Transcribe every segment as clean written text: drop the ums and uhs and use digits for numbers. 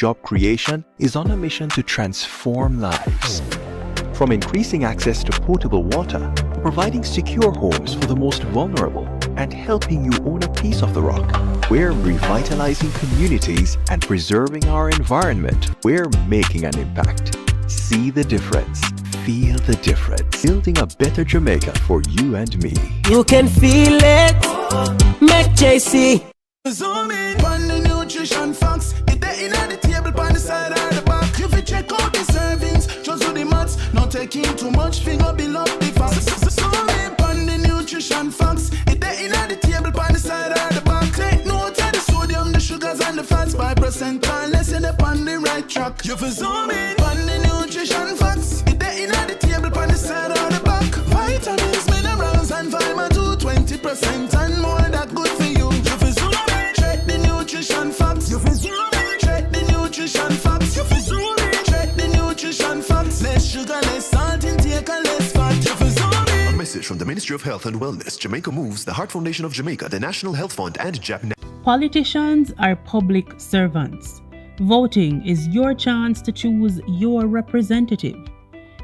Job Creation is on a mission to transform lives. From increasing access to potable water, to providing secure homes for the most vulnerable, and helping you own a piece of the rock, we're revitalizing communities and preserving our environment. We're making an impact. See the difference. Feel the difference. Building a better Jamaica for you and me. You can feel it. Make JC. Zoom in on the nutrition facts. It there in the table on the side or the back. You fit check out the servings, just do the maths. Not taking too much, finger below the facts. Zoom in on the nutrition facts. It there in the table on the side or the back. Take note of the sodium, the sugars and the fats. 5% or less in the on the right track. You fit zoom in on the nutrition facts. It there in the table on the side or the back. Vitamins, minerals and vitamin 2, 20% and more. That good for you. You fit zoom in. Check the nutrition facts. You fit zoom in. Check the nutrition facts. You fit zoom in. Check the nutrition facts. Less sugar, less salt intake and less fat. You fit zoom in. A message from the Ministry of Health and Wellness, Jamaica Moves, the Heart Foundation of Jamaica, the National Health Fund, and Japan. Politicians are public servants. Voting is your chance to choose your representative.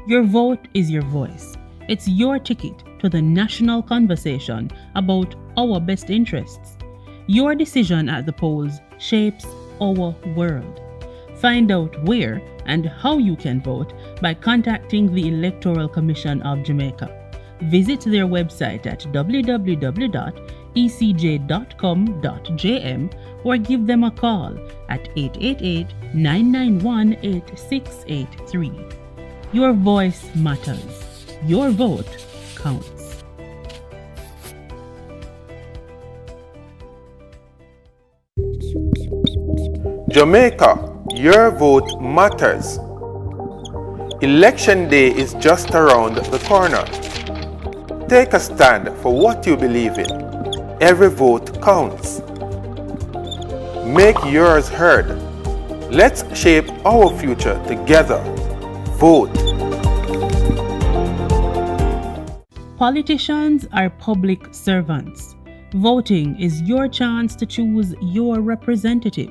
Your vote is your voice. It's your ticket to the national conversation about our best interests. Your decision at the polls shapes our world. Find out where and how you can vote by contacting the Electoral Commission of Jamaica. Visit their website at www.ecj.com.jm or give them a call at 888-991-8683. Your voice matters. Your vote counts. Jamaica, your vote matters. Election day is just around the corner. Take a stand for what you believe in. Every vote counts. Make yours heard. Let's shape our future together. Vote. Politicians are public servants. Voting is your chance to choose your representative.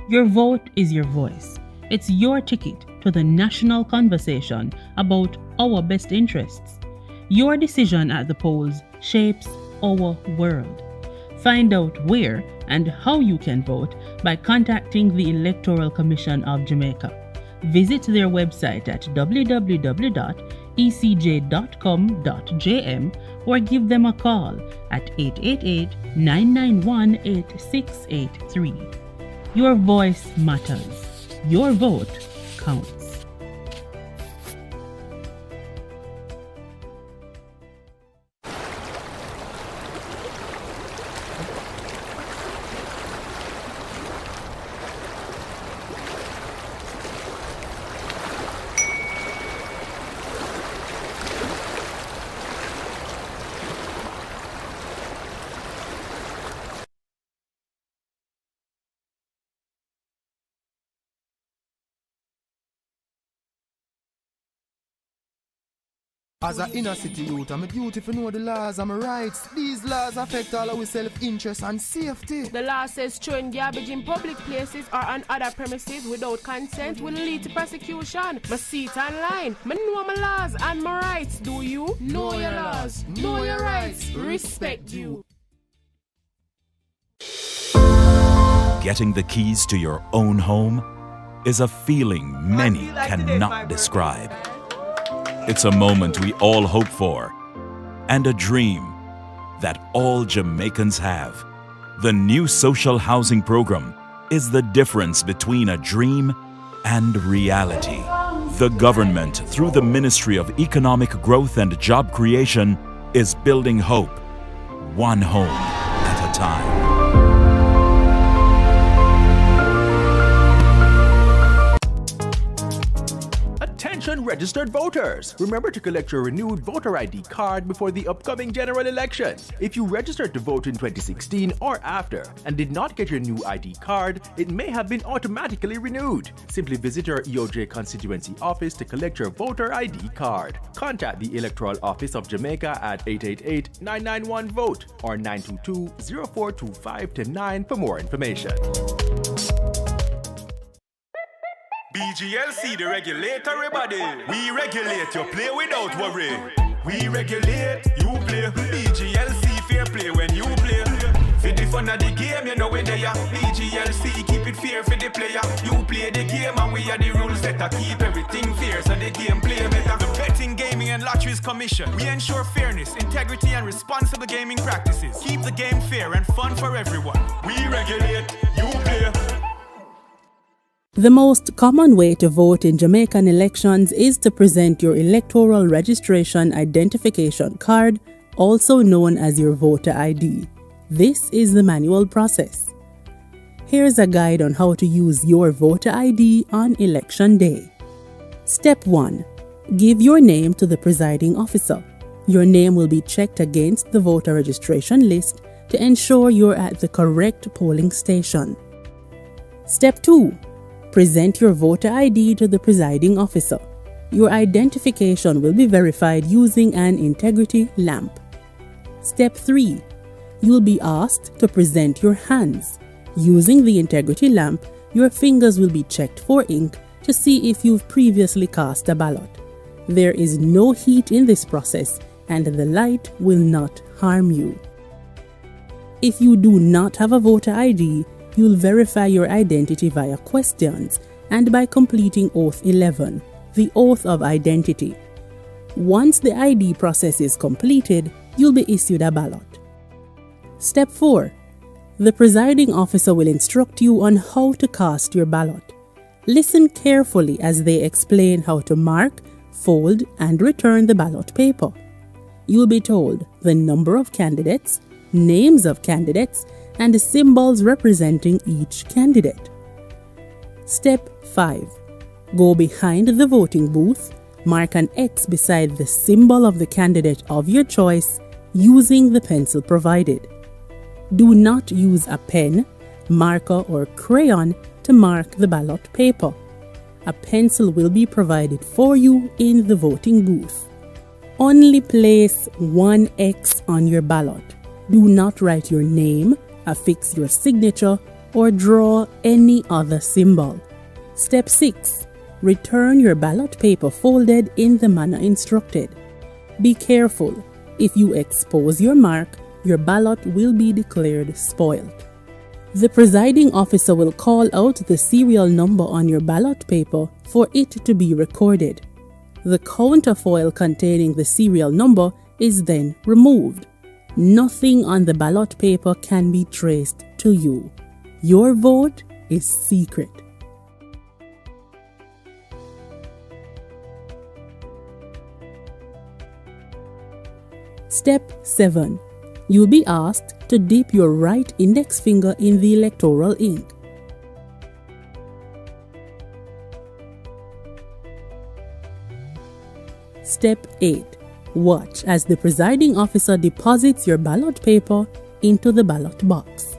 Your vote is your voice. It's your ticket to the national conversation about our best interests. Your decision at the polls shapes our world. Find out where and how you can vote by contacting the Electoral Commission of Jamaica. Visit their website at www.ecj.com.jm or give them a call at 888-991-8683. Your voice matters. Your vote counts. As an inner city youth, I'm a duty to know the laws and my rights. These laws affect all our self-interest and safety. The law says throwing garbage in public places or on other premises without consent will lead to prosecution. But see it online. I know my laws and my rights. Do you? Know your laws. Know your rights. Respect you. Getting the keys to your own home is a feeling many cannot describe. It's a moment we all hope for, and a dream that all Jamaicans have. The new social housing program is the difference between a dream and reality. The government, through the Ministry of Economic Growth and Job Creation, is building hope, one home at a time. Attention registered voters! Remember to collect your renewed voter ID card before the upcoming general election. If you registered to vote in 2016 or after and did not get your new ID card, it may have been automatically renewed. Simply visit your EOJ constituency office to collect your voter ID card. Contact the Electoral Office of Jamaica at 888-991-VOTE or 922-0425-9 for more information. BGLC, the regulatory body. We regulate, you play without worry. We regulate, you play. BGLC, fair play when you play. For the fun of the game, you know where they are. BGLC, keep it fair for the player. You play the game and we are the rules that keep everything fair so the game play better. The Betting, Gaming and Lotteries Commission. We ensure fairness, integrity and responsible gaming practices. Keep the game fair and fun for everyone. We regulate, you play. The most common way to vote in Jamaican elections is to present your electoral registration identification card, also known as your voter ID. This is the manual process. Here's a guide on how to use your voter ID on election day. Step 1. Give your name to the presiding officer. Your name will be checked against the voter registration list to ensure you're at the correct polling station. Step 2. Present your voter ID to the presiding officer. Your identification will be verified using an integrity lamp. Step 3. You'll be asked to present your hands. Using the integrity lamp, your fingers will be checked for ink to see if you've previously cast a ballot. There is no heat in this process and the light will not harm you. If you do not have a voter ID, you'll verify your identity via questions and by completing Oath 11, the Oath of Identity. Once the ID process is completed, you'll be issued a ballot. Step 4. The presiding officer will instruct you on how to cast your ballot. Listen carefully as they explain how to mark, fold, and return the ballot paper. You'll be told the number of candidates, names of candidates, and the symbols representing each candidate. Step 5. Go behind the voting booth, mark an X beside the symbol of the candidate of your choice using the pencil provided. Do not use a pen, marker, or crayon to mark the ballot paper. A pencil will be provided for you in the voting booth. Only place one X on your ballot. Do not write your name, affix your signature, or draw any other symbol. Step 6. Return your ballot paper folded in the manner instructed. Be careful. If you expose your mark, your ballot will be declared spoiled. The presiding officer will call out the serial number on your ballot paper for it to be recorded. The counterfoil containing the serial number is then removed. Nothing on the ballot paper can be traced to you. Your vote is secret. Step 7. You'll be asked to dip your right index finger in the electoral ink. Step 8. Watch as the presiding officer deposits your ballot paper into the ballot box.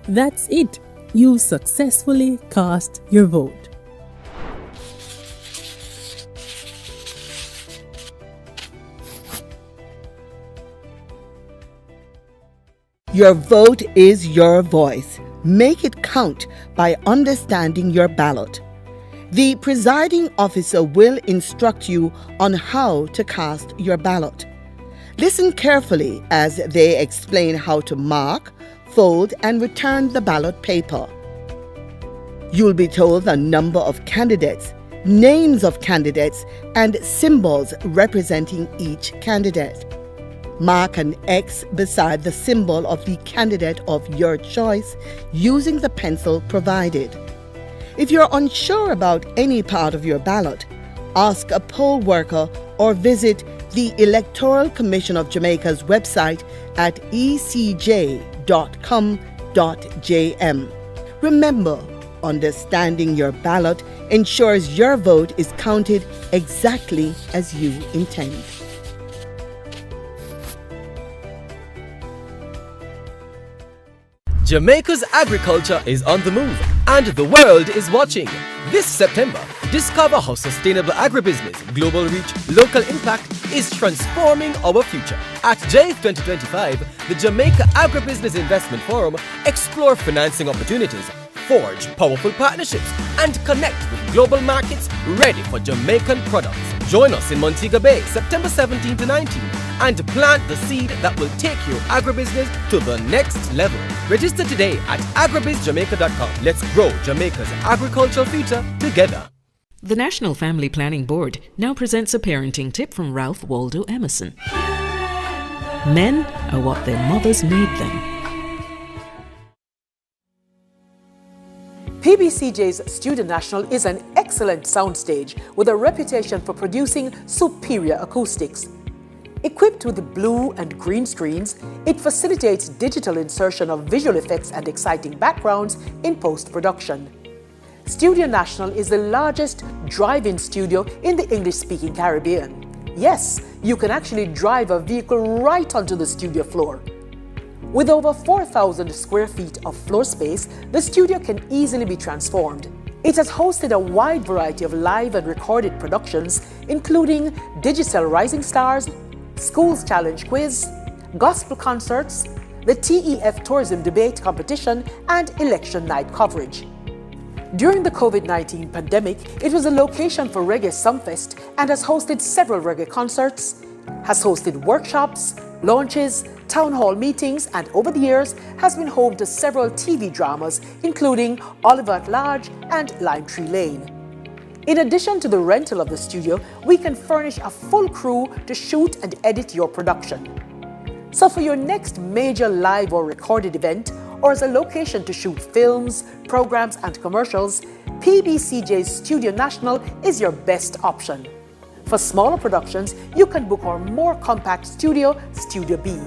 That's it. You successfully cast your vote. Your vote is your voice. Make it count by understanding your ballot. The presiding officer will instruct you on how to cast your ballot. Listen carefully as they explain how to mark, fold, and return the ballot paper. You'll be told the number of candidates, names of candidates, and symbols representing each candidate. Mark an X beside the symbol of the candidate of your choice using the pencil provided. If you're unsure about any part of your ballot, ask a poll worker or visit the Electoral Commission of Jamaica's website at ecj.com.jm. Remember, understanding your ballot ensures your vote is counted exactly as you intend. Jamaica's agriculture is on the move and the world is watching. This September, discover how sustainable agribusiness, global reach, local impact is transforming our future. At JAIF 2025, the Jamaica Agribusiness Investment Forum, explore financing opportunities, forge powerful partnerships, and connect with global markets ready for Jamaican products. Join us in Montego Bay, September 17 to 19, and plant the seed that will take your agribusiness to the next level. Register today at agribizjamaica.com. Let's grow Jamaica's agricultural future together. The National Family Planning Board now presents a parenting tip from Ralph Waldo Emerson. Men are what their mothers made them. PBCJ's Studio National is an excellent soundstage with a reputation for producing superior acoustics. Equipped with blue and green screens, it facilitates digital insertion of visual effects and exciting backgrounds in post-production. Studio National is the largest drive-in studio in the English-speaking Caribbean. Yes, you can actually drive a vehicle right onto the studio floor. With over 4,000 square feet of floor space, the studio can easily be transformed. It has hosted a wide variety of live and recorded productions, including Digicel Rising Stars, Schools Challenge Quiz, gospel concerts, the TEF Tourism Debate Competition, and election night coverage. During the COVID-19 pandemic, it was a location for Reggae Sumfest and has hosted several reggae concerts, has hosted workshops, launches, town hall meetings, and over the years has been home to several TV dramas, including Oliver at Large and Lime Tree Lane. In addition to the rental of the studio, we can furnish a full crew to shoot and edit your production. So for your next major live or recorded event, or as a location to shoot films, programs, and commercials, PBCJ's Studio National is your best option. For smaller productions, you can book our more compact studio, Studio B.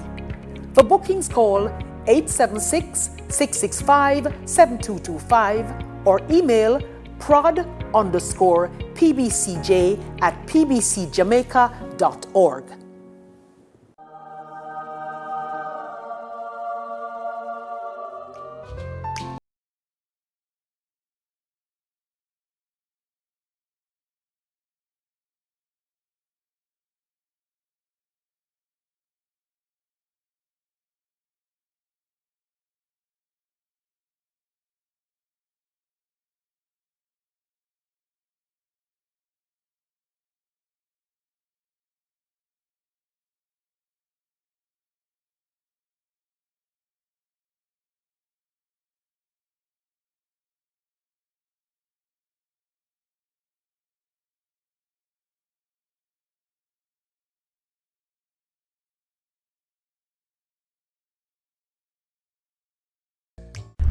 For bookings, call 876-665-7225 or email prod_pbcj@pbcjamaica.org.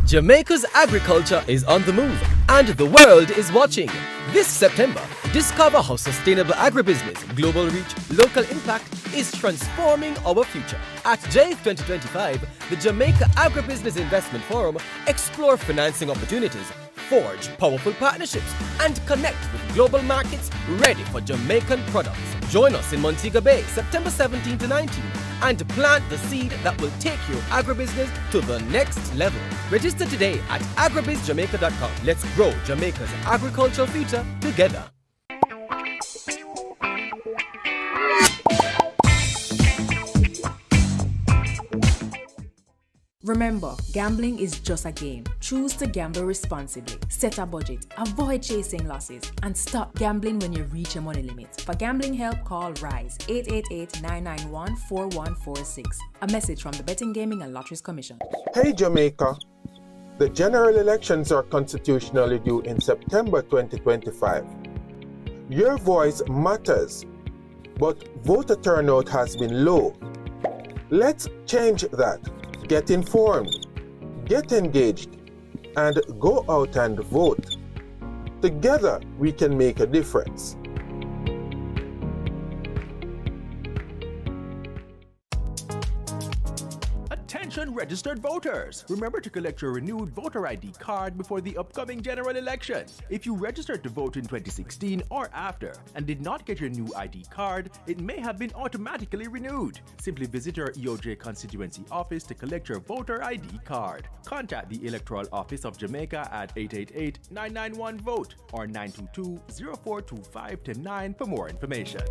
Jamaica's agriculture is on the move, and the world is watching. This September, discover how sustainable agribusiness, global reach, local impact is transforming our future. At JAIF 2025, the Jamaica Agribusiness Investment Forum, explore financing opportunities, forge powerful partnerships, and connect with global markets ready for Jamaican products. Join us in Montego Bay, September 17 to 19, and plant the seed that will take your agribusiness to the next level. Register today at agribizjamaica.com. Let's grow Jamaica's agricultural future together. Remember, gambling is just a game. Choose to gamble responsibly. Set a budget, avoid chasing losses, and stop gambling when you reach a money limit. For gambling help, call RISE 888-991-4146. A message from the Betting, Gaming and Lotteries Commission. Hey Jamaica! The general elections are constitutionally due in September 2025. Your voice matters, but voter turnout has been low. Let's change that. Get informed, get engaged, and go out and vote. Together, we can make a difference. Attention registered voters! Remember to collect your renewed voter ID card before the upcoming general election. If you registered to vote in 2016 or after and did not get your new ID card, it may have been automatically renewed. Simply visit your EOJ constituency office to collect your voter ID card. Contact the Electoral Office of Jamaica at 888-991-VOTE or 922-0425-9 for more information.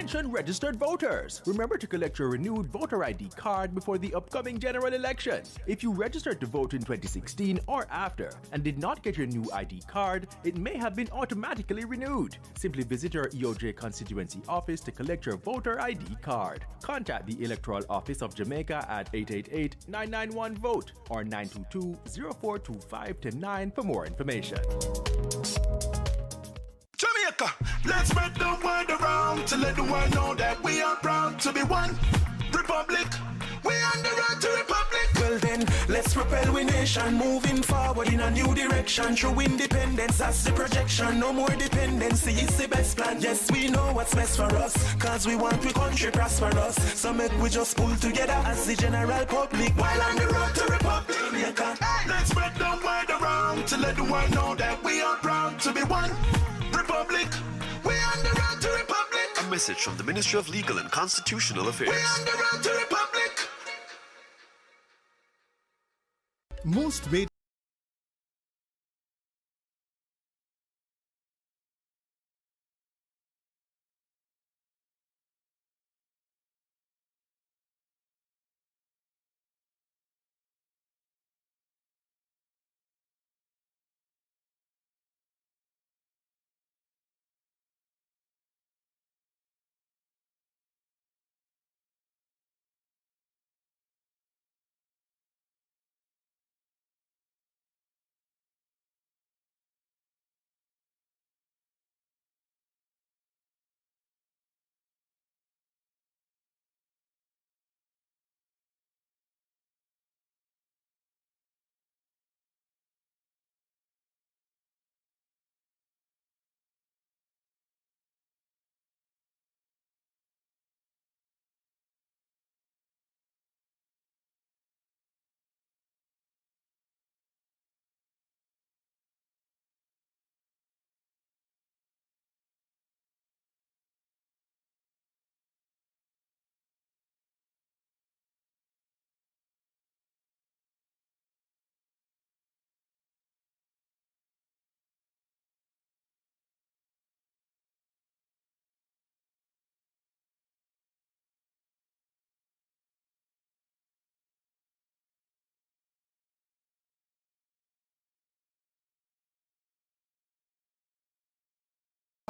Attention registered voters! Remember to collect your renewed voter ID card before the upcoming general election. If you registered to vote in 2016 or after and did not get your new ID card, it may have been automatically renewed. Simply visit your EOJ constituency office to collect your voter ID card. Contact the Electoral Office of Jamaica at 888-991-VOTE or 922-0425-9 for more information. Jamaica, let's spread the word around to let the world know that we are proud to be one republic. We on the road to republic. Well then, let's propel we nation moving forward in a new direction. True independence, that's the projection. No more dependency, it's the best plan. Yes, we know what's best for us, cause we want we country prosperous. So make we just pull together as the general public while on the road to republic. Jamaica, let's spread the word around to let the world know that we are proud to be one republic. We on the road to republic. A message from the Ministry of Legal and Constitutional Affairs. We on the road to republic. Most radio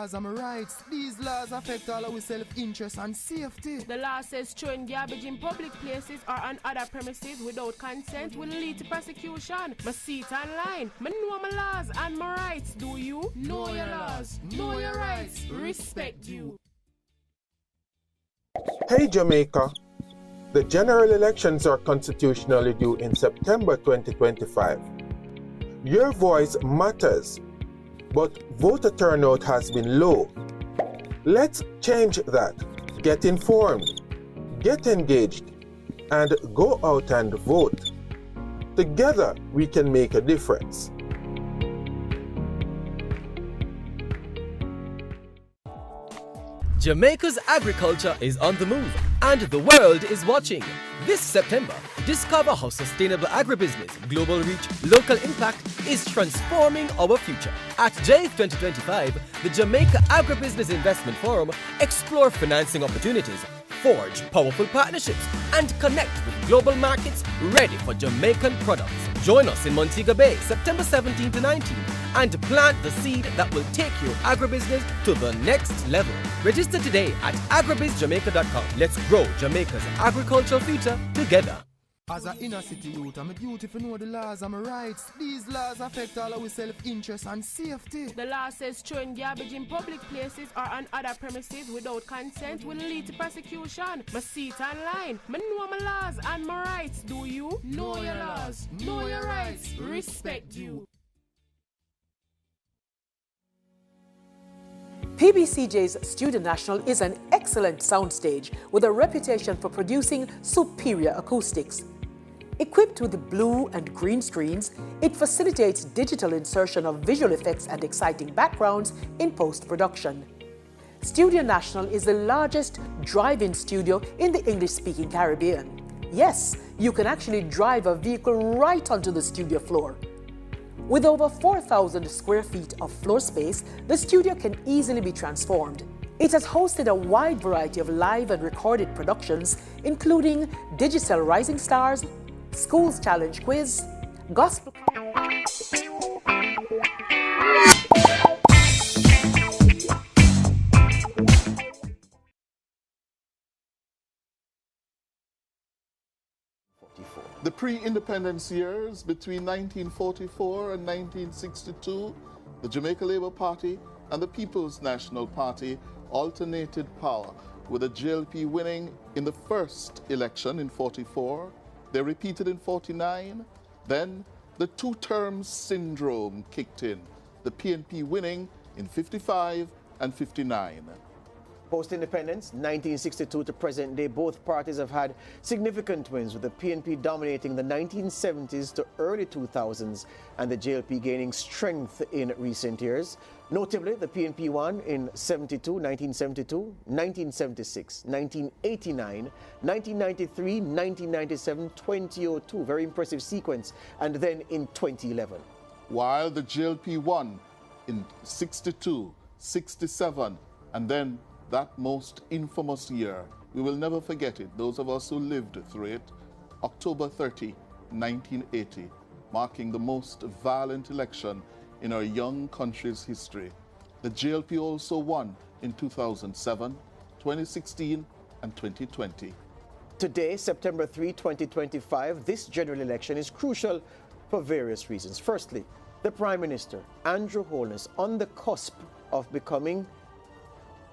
and rights. These laws affect all our self-interest and safety. The law says throwing garbage in public places or on other premises without consent will lead to prosecution. Must see it online. I know my laws and my rights. Do you? Know your laws. Know your rights. Respect you. Hey Jamaica, the general elections are constitutionally due in September 2025. Your voice matters, but voter turnout has been low. Let's change that. Get informed, get engaged, and go out and vote. Together we can make a difference. Jamaica's agriculture is on the move and the world is watching. This September, discover how sustainable agribusiness, global reach, local impact is transforming our future. At JAIF 2025, the Jamaica Agribusiness Investment Forum, explore financing opportunities, forge powerful partnerships, and connect with global markets ready for Jamaican products. Join us in Montego Bay, September 17 to 19, and plant the seed that will take your agribusiness to the next level. Register today at agribizjamaica.com. Let's grow Jamaica's agricultural future together. As an inner city youth, I'm a duty to know the laws and my rights. These laws affect all our self-interest and safety. The law says throwing garbage in public places or on other premises without consent will lead to prosecution. Must see it online. I know my laws and my rights. Do you? Know your laws. Know your rights. Respect you. PBCJ's Studio National is an excellent soundstage with a reputation for producing superior acoustics. Equipped with blue and green screens, it facilitates digital insertion of visual effects and exciting backgrounds in post-production. Studio National is the largest drive-in studio in the English-speaking Caribbean. Yes, you can actually drive a vehicle right onto the studio floor. With over 4,000 square feet of floor space, the studio can easily be transformed. It has hosted a wide variety of live and recorded productions, including Digital Rising Stars, Schools Challenge Quiz, Gospel. The pre-independence years between 1944 and 1962, the Jamaica Labour Party and the People's National Party alternated power, with the JLP winning in the first election in 44. They repeated in 49. Then the two-term syndrome kicked in, the PNP winning in 55 and 59. Post-independence, 1962 to present day, both parties have had significant wins, with the PNP dominating the 1970s to early 2000s and the JLP gaining strength in recent years. Notably, the PNP won in 1972, 1976, 1989, 1993, 1997, 2002, very impressive sequence, and then in 2011. While the JLP won in 62, 67, and then that most infamous year, we will never forget it, those of us who lived through it, October 30, 1980, marking the most violent election in our young country's history. The JLP also won in 2007, 2016, and 2020. Today, September 3, 2025, this general election is crucial for various reasons. Firstly, the Prime Minister, Andrew Holness, on the cusp of becoming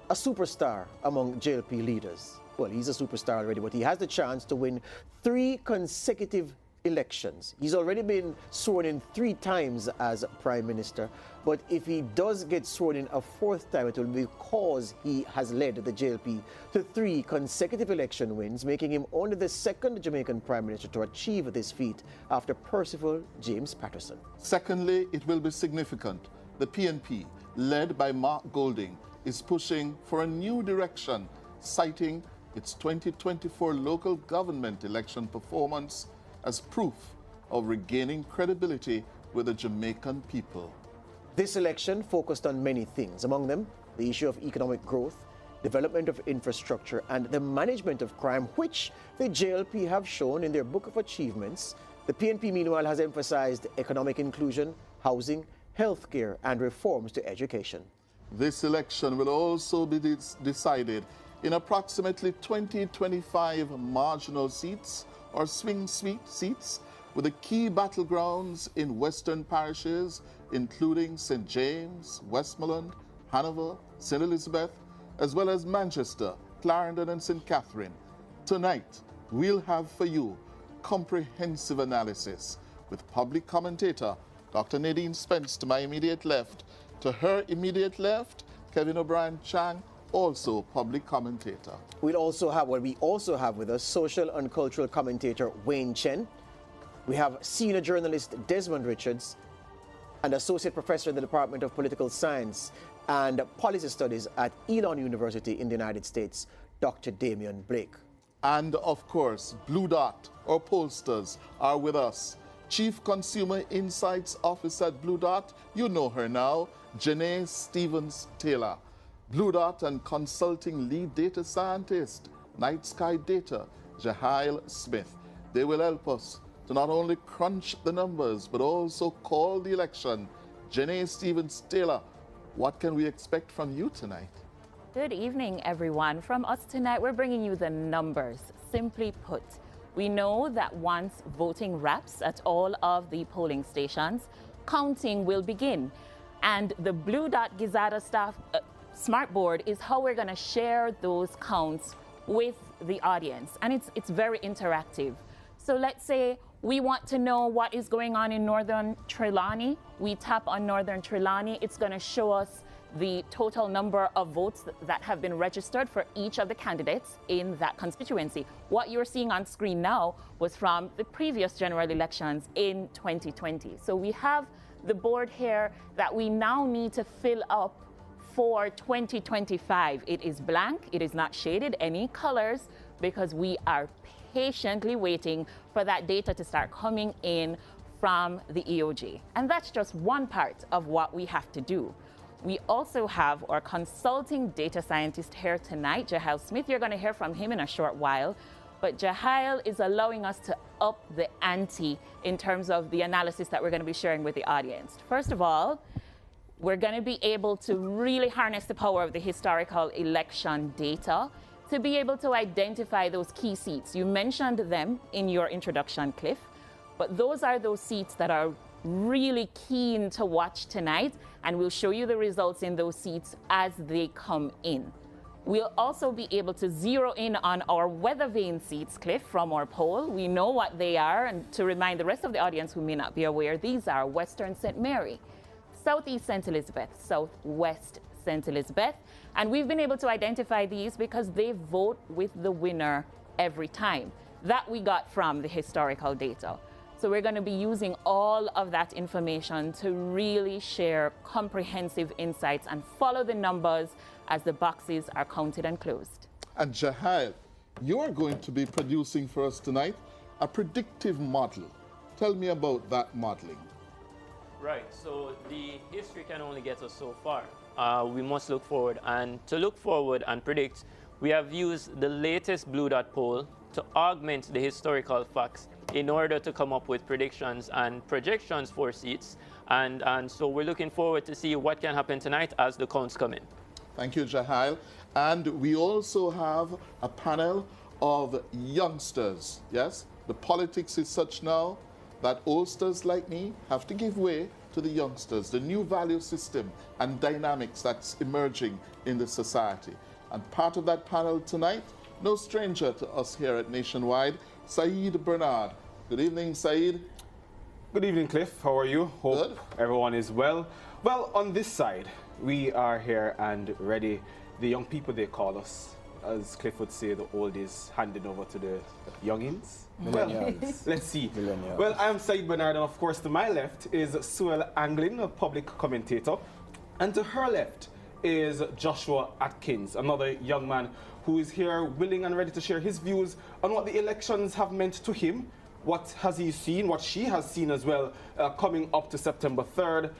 a superstar among JLP leaders. Well, he's a superstar already, but he has the chance to win 3 consecutive elections. He's already been sworn in 3 times as Prime Minister, but if he does get sworn in a 4th time, it will be because he has led the JLP to 3 consecutive election wins, making him only the 2nd Jamaican Prime Minister to achieve this feat after Percival James Patterson. Secondly, it will be significant. The PNP, led by Mark Golding, is pushing for a new direction, citing its 2024 local government election performance as proof of regaining credibility with the Jamaican people. This election focused on many things, among them the issue of economic growth, development of infrastructure, and the management of crime, which the JLP have shown in their book of achievements. The PNP, meanwhile, has emphasized economic inclusion, housing, healthcare, and reforms to education. This election will also be decided in approximately 20-25 marginal seats or swing seats, with the key battlegrounds in western parishes, including St. James, Westmoreland, Hanover, St. Elizabeth, as well as Manchester, Clarendon, and St. Catherine. Tonight, we'll have for you comprehensive analysis with public commentator Dr. Nadine Spence to my immediate left. To her immediate left, Kevin O'Brien Chang, also public commentator. We also have with us social and cultural commentator Wayne Chen. We have senior journalist Desmond Richards and associate professor in the Department of Political Science and Policy Studies at Elon University in the United States, Dr. Damian Blake. And of course, Blue Dot, our pollsters, are with us. Chief Consumer Insights Officer at Blue Dot, you know her now, Janae Stevens-Taylor. Blue Dot and consulting lead data scientist, Night Sky Data, Jahail Smith. They will help us to not only crunch the numbers, but also call the election. Janae Stevens-Taylor, what can we expect from you tonight? Good evening, everyone. From us tonight, we're bringing you the numbers. Simply put, we know that once voting wraps at all of the polling stations, counting will begin. And the Blue Dot Gizada staff smart board is how we're going to share those counts with the audience. And it's very interactive. So let's say we want to know what is going on in Northern Trelawney. We tap on Northern Trelawney. It's going to show us the total number of votes that have been registered for each of the candidates in that constituency. What you're seeing on screen now was from the previous general elections in 2020. So we have the board here that we now need to fill up for 2025. It is blank, it is not shaded any colors, because we are patiently waiting for that data to start coming in from the EOJ. And that's just one part of what we have to do. We also have our consulting data scientist here tonight, Jahail Smith. You're going to hear from him in a short while. But Jahail is allowing us to up the ante in terms of the analysis that we're going to be sharing with the audience. First of all, we're going to be able to really harness the power of the historical election data to be able to identify those key seats. You mentioned them in your introduction, Cliff, but those are those seats that are really keen to watch tonight, and we'll show you the results in those seats as they come in. We'll also be able to zero in on our weather vane seats, Cliff, from our poll. We know what they are, and to remind the rest of the audience who may not be aware, these are Western St. Mary, Southeast St. Elizabeth, Southwest St. Elizabeth, and we've been able to identify these because they vote with the winner every time. That we got from the historical data. So we're going to be using all of that information to really share comprehensive insights and follow the numbers as the boxes are counted and closed. And Jahail, you're going to be producing for us tonight a predictive model. Tell me about that modeling. Right, so the history can only get us so far. We must look forward, and to look forward and predict, we have used the latest Blue Dot poll to augment the historical facts in order to come up with predictions and projections for seats. And so we're looking forward to see what can happen tonight as the counts come in. Thank you, Jahail. And we also have a panel of youngsters, yes? The politics is such now that oldsters like me have to give way to the youngsters, the new value system and dynamics that's emerging in the society. And part of that panel tonight, no stranger to us here at Nationwide, Saeed Bernard. Good evening, Saeed. Good evening, Cliff. How are you? Hope everyone is well. Well, on this side, we are here and ready. The young people, they call us. As Cliff would say, the old is handed over to the youngins. Millennials. Well, let's see. Millennials. Well, I'm Saeed Bernard, and of course, to my left is Suel Anglin, a public commentator. And to her left is Joshua Atkins, another young man who is here willing and ready to share his views on what the elections have meant to him, what has he seen, what she has seen as well, coming up to September 3rd,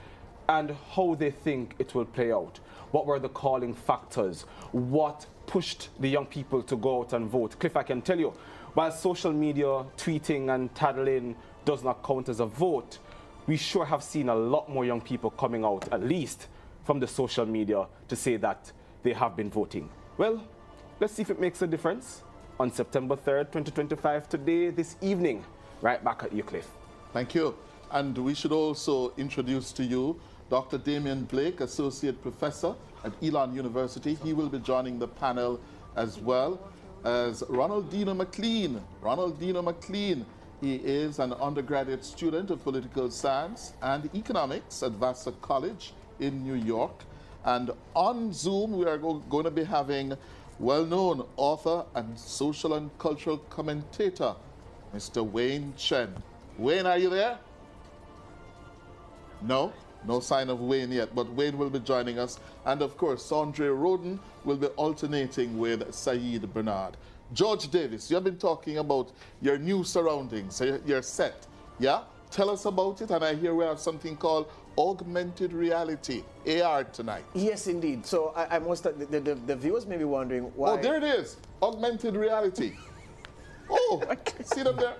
and how they think it will play out. What were the calling factors? What pushed the young people to go out and vote? Cliff, I can tell you, while social media, tweeting and tattling does not count as a vote, we sure have seen a lot more young people coming out, at least from the social media, to say that they have been voting. Well, let's see if it makes a difference on September 3rd, 2025, today, this evening. Right back at you, Cliff. Thank you. And we should also introduce to you Dr. Damian Blake, Associate Professor at Elon University. He will be joining the panel as well as Ronaldino McLean. Ronaldino McLean, he is an undergraduate student of political science and economics at Vassar College in New York. And on Zoom, we are going to be having well-known author and social and cultural commentator, Mr. Wayne Chen. Wayne, are you there? No? No sign of Wayne yet, but Wayne will be joining us. And of course, Sandre Roden will be alternating with Saeed Bernard. George Davis, you have been talking about your new surroundings, your set, yeah? Tell us about it, and I hear we have something called augmented reality, AR, tonight. Yes, indeed. So I must, the viewers may be wondering why. Oh, there it is, augmented reality. Oh, see them there?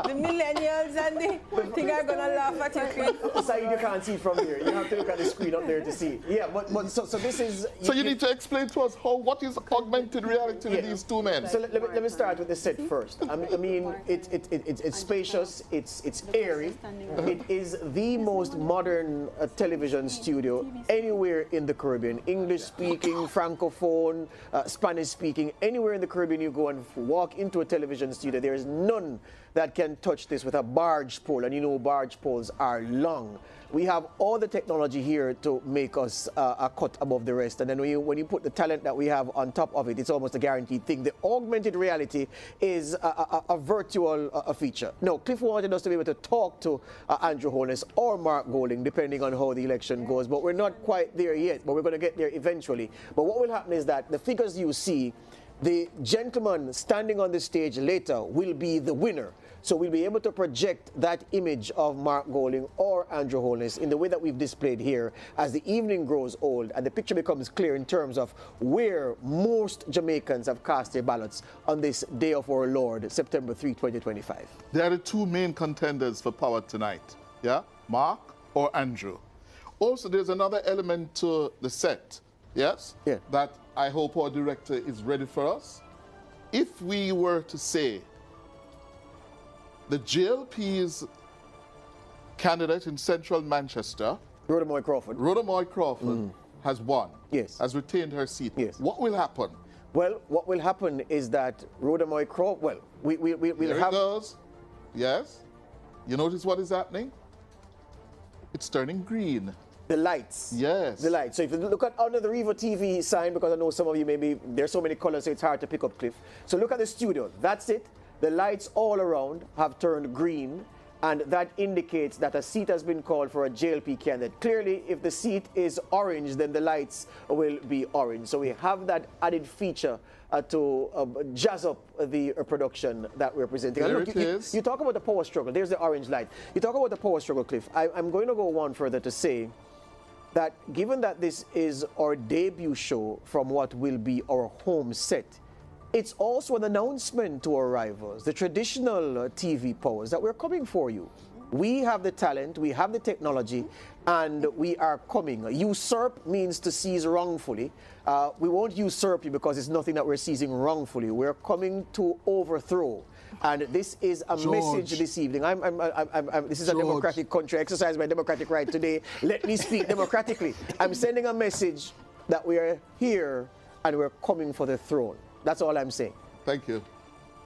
The millennials and the thing are gonna laugh at you. Saeed, you can't see from here. You have to look at the screen up there to see. Yeah, but so this is. So you need to explain to us what is augmented reality with these two men. So let me start with the set first. I mean, it's spacious. It's airy. It is the most modern television studio anywhere in the Caribbean. English speaking, francophone, Spanish speaking. Anywhere in the Caribbean you go and walk into a television studio, there is none that can touch this with a barge pole, and you know barge poles are long. We have all the technology here to make us a cut above the rest, and then when you put the talent that we have on top of it, it's almost a guaranteed thing. The augmented reality is a virtual feature. Now, Cliff wanted us to be able to talk to Andrew Holness or Mark Golding, depending on how the election goes, but we're not quite there yet, but we're going to get there eventually. But what will happen is that the figures you see, the gentleman standing on the stage later will be the winner. So we'll be able to project that image of Mark Golding or Andrew Holness in the way that we've displayed here as the evening grows old and the picture becomes clear in terms of where most Jamaicans have cast their ballots on this day of our Lord, September 3, 2025. There are the two main contenders for power tonight, yeah? Mark or Andrew. Also, there's another element to the set, yes? Yeah. That I hope our director is ready for us. If we were to say the JLP's candidate in central Manchester, Rhoda Moy Crawford, has won. Yes. Has retained her seat. Yes. What will happen? Well, what will happen is that Rhoda Moy Crawford, well, we'll Here have... it goes. Yes. You notice what is happening? It's turning green. The lights. Yes. The lights. So if you look at under the Revo TV sign, because I know some of you maybe, there's so many colors, so it's hard to pick up, Cliff. So look at the studio. That's it. The lights all around have turned green, and that indicates that a seat has been called for a JLP candidate. Clearly, if the seat is orange, then the lights will be orange. So we have that added feature to jazz up the production that we're presenting. There and look, it is. You talk about the power struggle. There's the orange light. You talk about the power struggle, Cliff. I'm going to go one further to say that given that this is our debut show from what will be our home set, it's also an announcement to our rivals, the traditional TV powers, that we're coming for you. We have the talent, we have the technology, and we are coming. Usurp means to seize wrongfully. We won't usurp you because it's nothing that we're seizing wrongfully. We're coming to overthrow. And this is a message this evening. This is a democratic country. I exercise my democratic right today. Let me speak democratically. I'm sending a message that we are here and we're coming for the throne. That's all I'm saying. Thank you.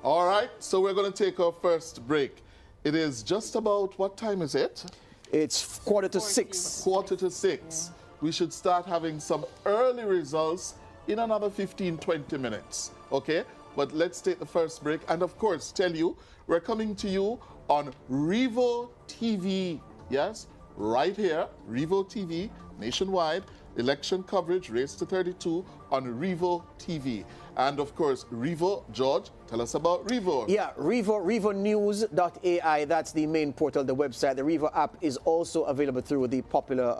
All right, so we're going to take our first break. It is just about, what time is it? It's 6:45. 6:45. We should start having some early results in another 15-20 minutes, okay? But let's take the first break. And of course, tell you, we're coming to you on Revo TV, yes? Right here, Revo TV, nationwide, election coverage, race to 32 on Revo TV. And of course, Revo, George, tell us about Revo. Yeah, revonews.ai, that's the main portal, the website. The Revo app is also available through the popular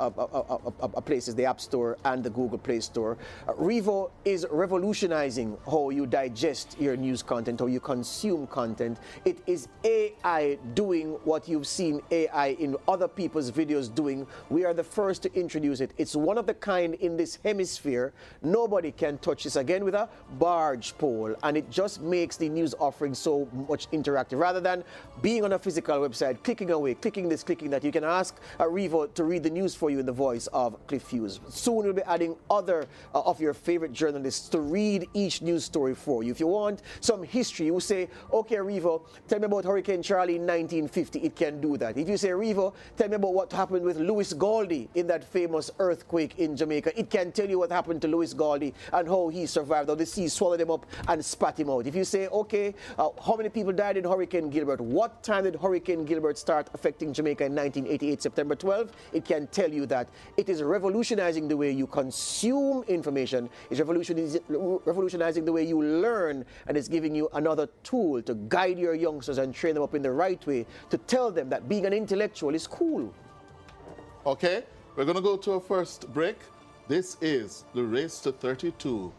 places, the App Store and the Google Play Store. Revo is revolutionizing how you digest your news content, how you consume content. It is AI doing what you've seen AI in other people's videos doing. We are the first to introduce it. It's one of the kind in this hemisphere. Nobody can touch this, again with a barge pole, and it just makes the news offering so much interactive. Rather than being on a physical website, clicking away, clicking this, clicking that, you can ask Revo to read the news for you in the voice of Cliff Hughes. Soon we'll be adding other of your favorite journalists to read each news story for you. If you want some history, you say, okay, Revo, tell me about Hurricane Charlie in 1950. It can do that. If you say, Revo, tell me about what happened with Louis Galdi in that famous earthquake in Jamaica, it can tell you what happened to Louis Galdi and how he survived, how the sea swallowed him up and spat him out. If you say, okay, how many people died in Hurricane Gilbert? What time did Hurricane Gilbert start affecting Jamaica in 1988, September 12? It can tell you that. It is revolutionizing the way you consume information. It's revolutionizing the way you learn, and it's giving you another tool to guide your youngsters and train them up in the right way, to tell them that being an intellectual is cool. Okay, we're going to go to our first break. This is the Race to 32.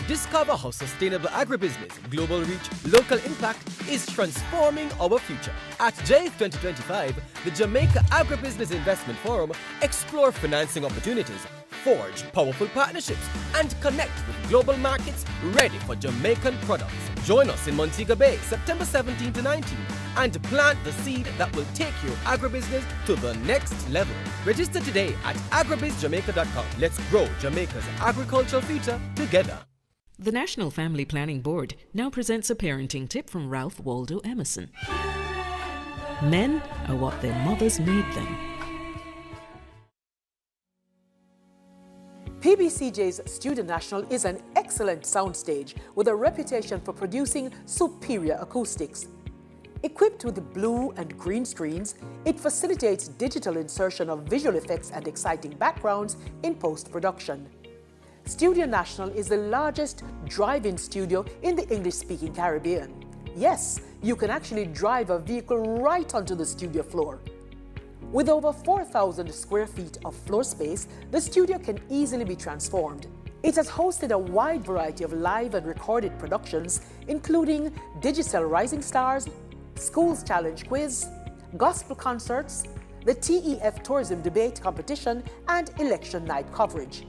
Discover how sustainable agribusiness, global reach, local impact is transforming our future. At JAIF 2025, the Jamaica Agribusiness Investment Forum, explore financing opportunities, forge powerful partnerships, and connect with global markets ready for Jamaican products. Join us in Montego Bay, September 17 to 19, and plant the seed that will take your agribusiness to the next level. Register today at agribizjamaica.com. Let's grow Jamaica's agricultural future together. The National Family Planning Board now presents a parenting tip from Ralph Waldo Emerson. Men are what their mothers made them. PBCJ's Studio National is an excellent soundstage with a reputation for producing superior acoustics. Equipped with blue and green screens, it facilitates digital insertion of visual effects and exciting backgrounds in post-production. Studio National is the largest drive-in studio in the English-speaking Caribbean. Yes, you can actually drive a vehicle right onto the studio floor. With over 4,000 square feet of floor space, the studio can easily be transformed. It has hosted a wide variety of live and recorded productions, including Digital Rising Stars, Schools Challenge Quiz, gospel concerts, the TEF Tourism Debate Competition, and election night coverage.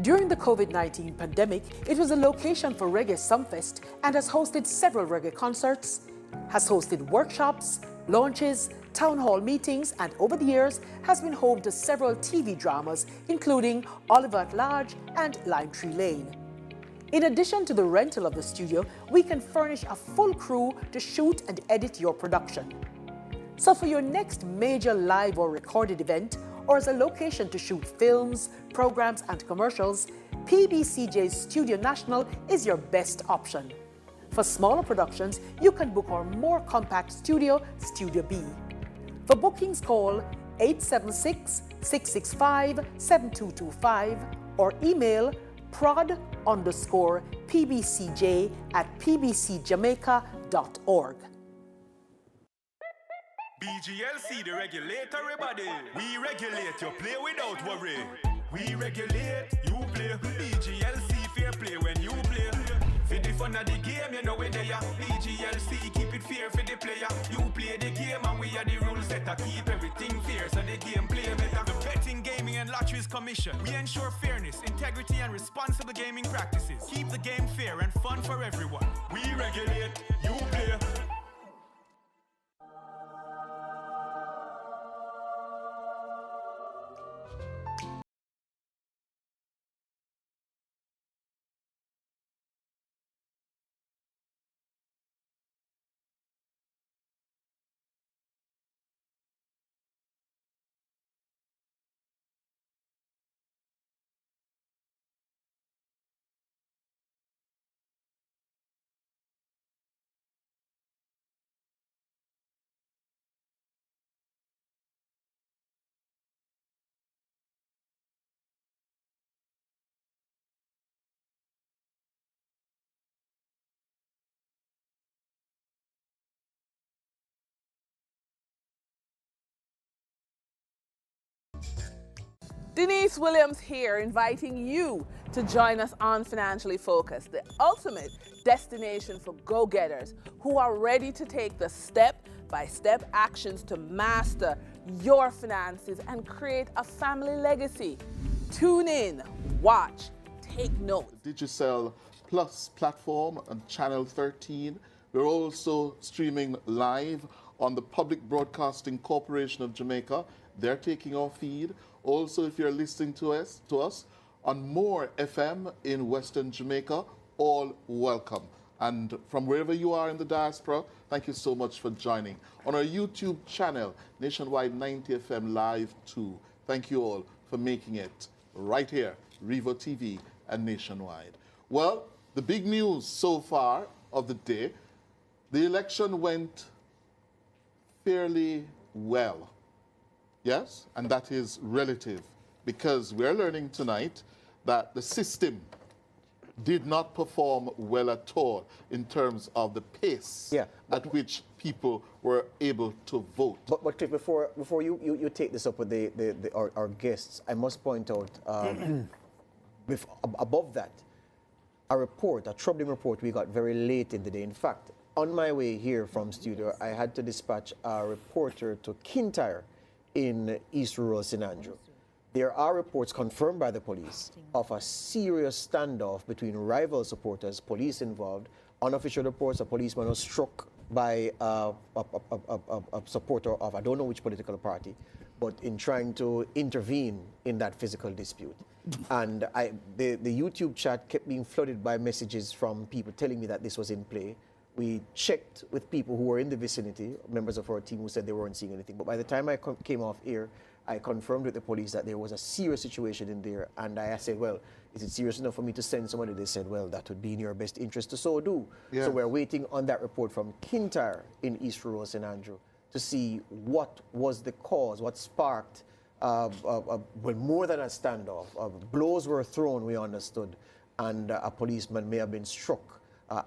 During the COVID-19 pandemic, it was a location for Reggae Sumfest and has hosted several reggae concerts, has hosted workshops, launches, town hall meetings, and over the years has been home to several TV dramas, including Oliver at Large and Lime Tree Lane. In addition to the rental of the studio, we can furnish a full crew to shoot and edit your production. So for your next major live or recorded event, or as a location to shoot films, programs, and commercials, PBCJ's Studio National is your best option. For smaller productions, you can book our more compact studio, Studio B. For bookings, call 876-665-7225 or email prod_pbcj@pbcjamaica.org. BGLC, the regulatory body. We regulate, you play without worry. We regulate, you play. BGLC, fair play when you play. For the fun of the game, you know where they are. BGLC, keep it fair for the player. You play the game and we are the rules setter. Keep everything fair so the game play better. The Betting, Gaming and Lotteries Commission. We ensure fairness, integrity and responsible gaming practices. Keep the game fair and fun for everyone. We regulate, you play. Denise Williams here, inviting you to join us on Financially Focused, the ultimate destination for go-getters who are ready to take the step-by-step actions to master your finances and create a family legacy. Tune in, watch, take note. Digicel Plus platform on Channel 13. We're also streaming live on the Public Broadcasting Corporation of Jamaica. They're taking our feed. Also, if you're listening to us on More FM in Western Jamaica, all welcome. And from wherever you are in the diaspora, thank you so much for joining. On our YouTube channel, Nationwide 90 FM Live 2. Thank you all for making it right here, Revo TV and Nationwide. Well, the big news so far of the day, the election went fairly well. Yes, and that is relative, because we're learning tonight that the system did not perform well at all in terms of the pace at which people were able to vote. But Cliff, before you take this up with our guests, I must point out, above that, a troubling report we got very late in the day. In fact, on my way here from studio, I had to dispatch a reporter to Kintyre in East Rural St. Andrew. There are reports confirmed by the police of a serious standoff between rival supporters, police involved. Unofficial reports, a policeman was struck by a supporter of I don't know which political party, but in trying to intervene in that physical dispute. And the YouTube chat kept being flooded by messages from people telling me that this was in play. We checked with people who were in the vicinity, members of our team who said they weren't seeing anything. But by the time I came off air, I confirmed with the police that there was a serious situation in there. And I said, well, is it serious enough for me to send somebody? They said, well, that would be in your best interest to so do. Yes. So we're waiting on that report from Kintyre in East Rural St. Andrew to see what was the cause, what sparked, well, more than a standoff. Blows were thrown, we understood, and a policeman may have been struck.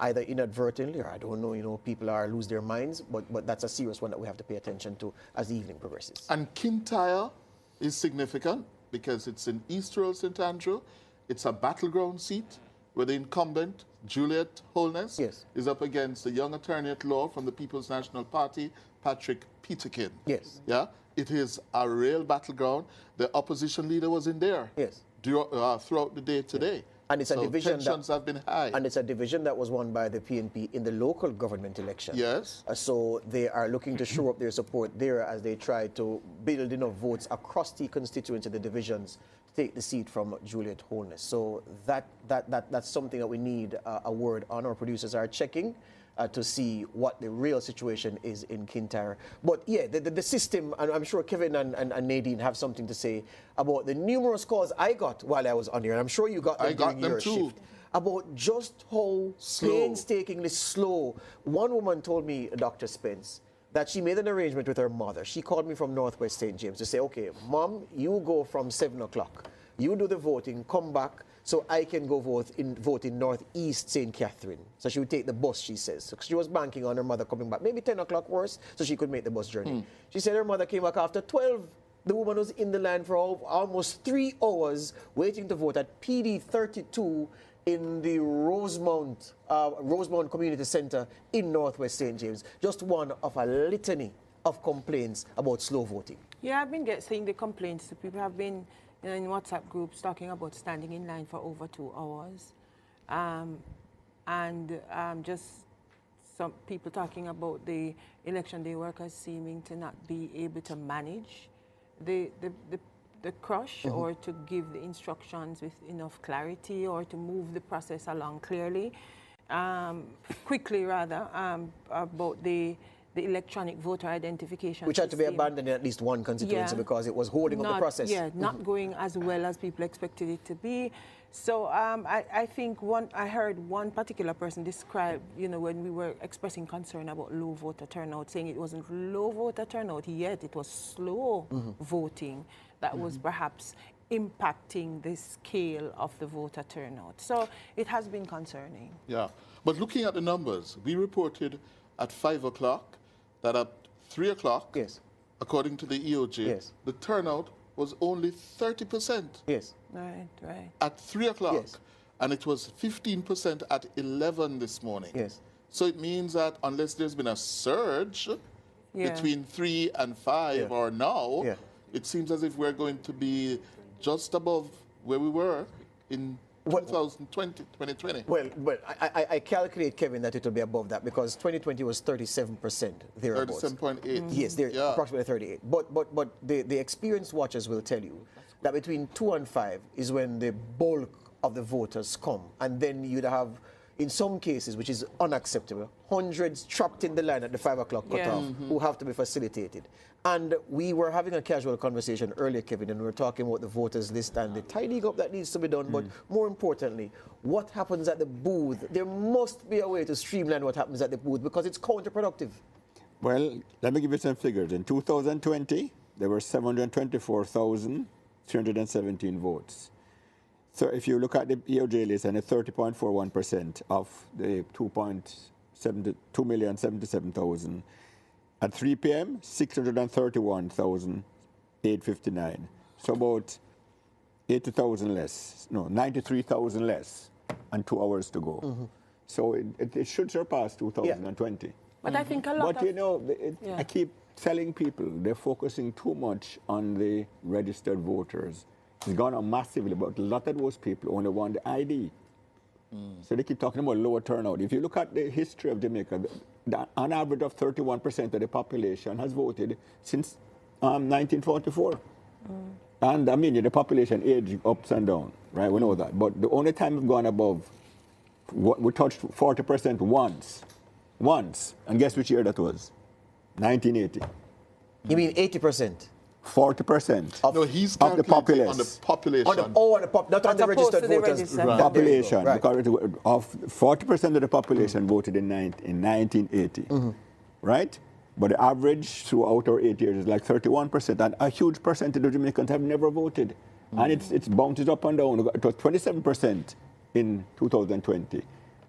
Either inadvertently or I don't know, you know, people lose their minds, but that's a serious one that we have to pay attention to as the evening progresses. And Kintyre is significant because it's in East Rural St. Andrew. It's a battleground seat where the incumbent, Juliet Holness, is up against the young attorney at law from the People's National Party, Patrick Peterkin. Yes. Yeah, it is a real battleground. The opposition leader was in there. Yes. Throughout the day today. And it's a division tensions have been high. And it's a division that was won by the PNP in the local government election. Yes. So they are looking to shore up their support there as they try to build enough votes across the constituency, the divisions, to take the seat from Juliet Holness. So that's something that we need a word on. Our producers are checking to see what the real situation is in Kintyre. But yeah, the system, and I'm sure Kevin and Nadine have something to say about the numerous calls I got while I was on here, and I'm sure you got them during your shift, about just how painstakingly slow. One woman told me, Dr. Spence, that she made an arrangement with her mother. She called me from Northwest St. James to say, okay, Mom, you go from 7 o'clock. You do the voting, come back, so I can go vote in Northeast St. Catherine. So she would take the bus, she says. So she was banking on her mother coming back, maybe 10 o'clock worse, so she could make the bus journey. She said her mother came back after 12. The woman was in the line for almost 3 hours waiting to vote at PD 32 in the Rosemount Community Center in Northwest St. James. Just one of a litany of complaints about slow voting. Yeah, I've been seeing the complaints. People have been in WhatsApp groups talking about standing in line for over 2 hours. Just some people talking about the election day workers seeming to not be able to manage the crush or to give the instructions with enough clarity or to move the process along quickly rather, about the electronic voter identification Which had to be abandoned in at least one constituency because it was holding up the process. Yeah, not going as well as people expected it to be. So I think I heard one particular person describe, you know, when we were expressing concern about low voter turnout, saying it wasn't low voter turnout yet, it was slow voting that was perhaps impacting the scale of the voter turnout. So it has been concerning. Yeah, but looking at the numbers, we reported at 5 o'clock that at 3 o'clock, according to the EOJ, the turnout was only 30%. Yes. Right. At 3 o'clock, and it was 15% at 11 this morning. Yes. So it means that unless there's been a surge between 3 and 5 or now, it seems as if we're going to be just above where we were in 2020. Well, I calculate, Kevin, that it will be above that because 2020 was 37% thereabouts. 37.8. Yes, they're approximately 38. But the experienced watchers will tell you that between 2 and 5 is when the bulk of the voters come. And then you'd have, in some cases, which is unacceptable, hundreds trapped in the line at the 5 o'clock cutoff who have to be facilitated. And we were having a casual conversation earlier, Kevin, and we were talking about the voters list and the tidying up that needs to be done. But more importantly, what happens at the booth? There must be a way to streamline what happens at the booth because it's counterproductive. Well, let me give you some figures. In 2020, there were 724,317 votes. So if you look at the EOJ list and the 30.41% of the 2,077,000, at 3 p.m., 631,859. So about 80,000 less, 93,000 less, and 2 hours to go. So it should surpass 2020. But I think a lot But you know, I keep telling people they're focusing too much on the registered voters. It's gone up massively, but a lot of those people only want the ID. So they keep talking about lower turnout. If you look at the history of Jamaica, on average of 31% of the population has voted since 1944. And I mean, the population age ups and down, right? We know that. But the only time we've gone above, we touched 40% once, once. And guess which year that was? 1980. You mean 80%? 40% No, he's of the populace. on the population. Not on the registered voters. Right. Population. Right. Because of 40% of the population voted in 1980. Right? But the average throughout our 8 years is like 31%. And a huge percentage of Jamaicans have never voted. And it's bounces up and down. It was 27% in 2020.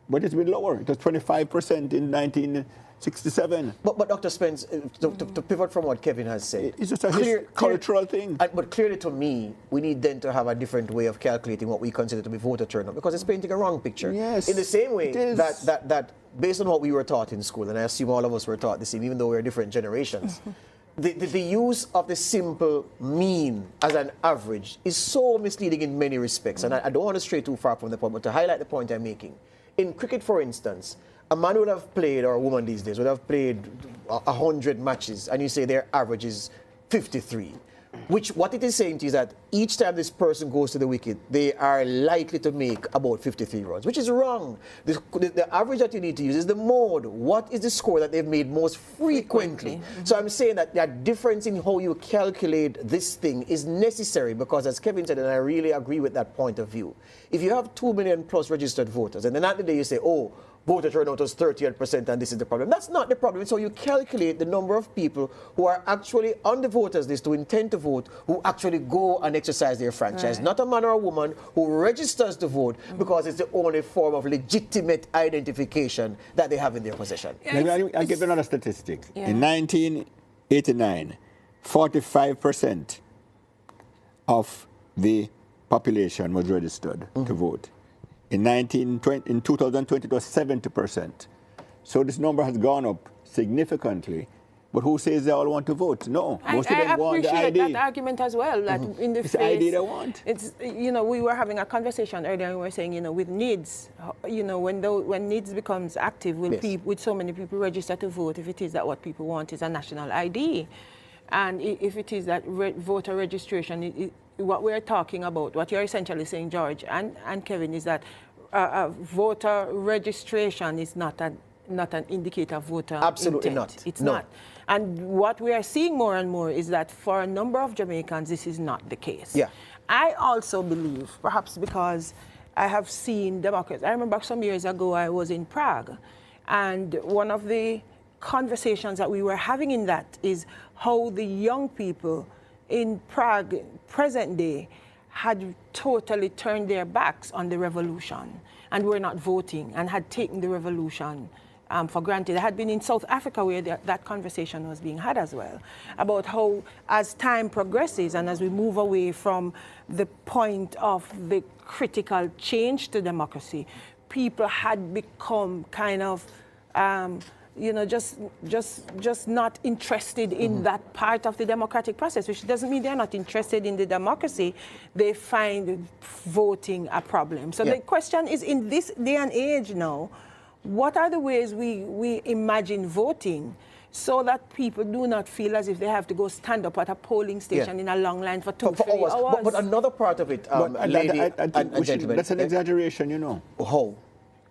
But it's been lower. It was 25% in 1967. But Dr. Spence, to pivot from what Kevin has said, it's just a cultural thing. But clearly to me, we need then to have a different way of calculating what we consider to be voter turnout, because it's painting a wrong picture. Yes. In the same way that based on what we were taught in school, and I assume all of us were taught the same, even though we're different generations, the use of the simple mean as an average is so misleading in many respects. And I don't want to stray too far from the point, but to highlight the point I'm making. In cricket, for instance, a man would have played, or a woman these days, would have played 100 matches, and you say their average is 53. Which, what it is saying to you is that each time this person goes to the wicket, they are likely to make about 53 runs, which is wrong. The average that you need to use is the mode. What is the score that they've made most frequently? So I'm saying that that difference in how you calculate this thing is necessary, because as Kevin said, and I really agree with that point of view, if you have 2 million plus registered voters, and then at the day you say, oh, voter turnout was 38% and this is the problem. That's not the problem. So you calculate the number of people who are actually on the voters list, who intend to vote, who actually go and exercise their franchise. Right. Not a man or a woman who registers to vote because it's the only form of legitimate identification that they have in their possession. I'll give you another statistic. In 1989, 45% of the population was registered to vote. In 2020, it was 70%. So this number has gone up significantly. But who says they all want to vote? No, most of them want the ID. I appreciate that argument as well. That in the it's the ID they want. It's, you know, we were having a conversation earlier, and we were saying, you know, with needs, you know, when needs becomes active, with so many people register to vote, if it is that what people want is a national ID, and if it is that voter registration, what we're talking about, what you're essentially saying, George and Kevin, is that voter registration is not an indicator of voter Absolutely intent. not. It's No. not. And what we are seeing more and more is that for a number of Jamaicans, this is not the case. Yeah. I also believe, perhaps because I have seen democracy. I remember some years ago I was in Prague, and one of the conversations that we were having in that is how the young people in Prague, present day, had totally turned their backs on the revolution and were not voting and had taken the revolution for granted. I had been in South Africa where that conversation was being had as well, about how as time progresses and as we move away from the point of the critical change to democracy, people had become kind of you know, just not interested in that part of the democratic process, which doesn't mean they're not interested in the democracy. They find voting a problem. So the question is, in this day and age now, what are the ways we imagine voting so that people do not feel as if they have to go stand up at a polling station in a long line for 2-3 hours? But another part of it, lady and gentlemen. That's an exaggeration, you know. How?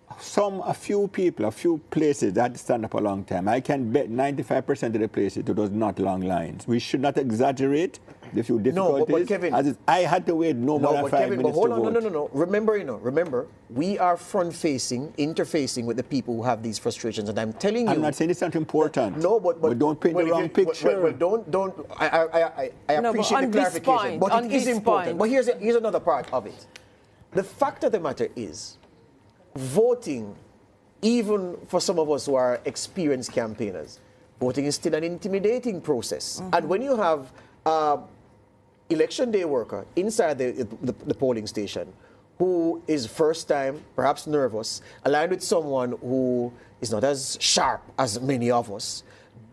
A few people, a few places that had to stand up a long time. I can bet 95% of the places it was not long lines. We should not exaggerate the few difficulties. No, but Kevin, I had to wait more than 5 minutes hold on, to vote. no. Remember, we are front-facing, interfacing with the people who have these frustrations, and I'm telling you. I'm not saying it's not important. No, but don't paint the wrong picture. I appreciate the clarification, but it is important. But here's another part of it. The fact of the matter is, voting, even for some of us who are experienced campaigners, voting is still an intimidating process. And when you have election day worker inside the polling station who is first time, perhaps nervous, aligned with someone who is not as sharp as many of us,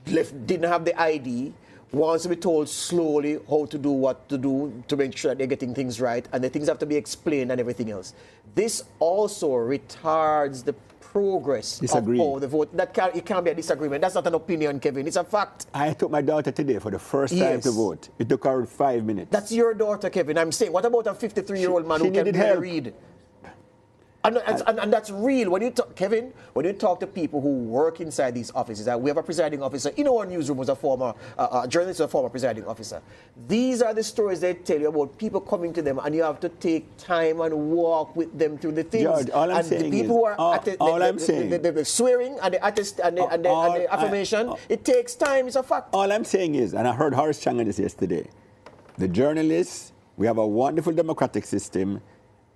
didn't have the ID, wants to be told slowly how to do what to do to make sure that they're getting things right, and the things have to be explained and everything else. This also retards the progress of how the vote. It can't be a disagreement. That's not an opinion, Kevin. It's a fact. I took my daughter today for the first time to vote. It took her 5 minutes. That's your daughter, Kevin. I'm saying, what about a 53-year-old man who can barely read? And that's real. When you talk, Kevin, when you talk to people who work inside these offices, we have a presiding officer in our newsroom who's a former journalist, a former presiding officer. These are the stories they tell you about people coming to them, and you have to take time and walk with them through the things. George, all I'm and saying the people is, who are the swearing and the attest and the affirmation, it takes time. It's a fact. All I'm saying is, and I heard Horace Chang on this yesterday, the journalists, we have a wonderful democratic system,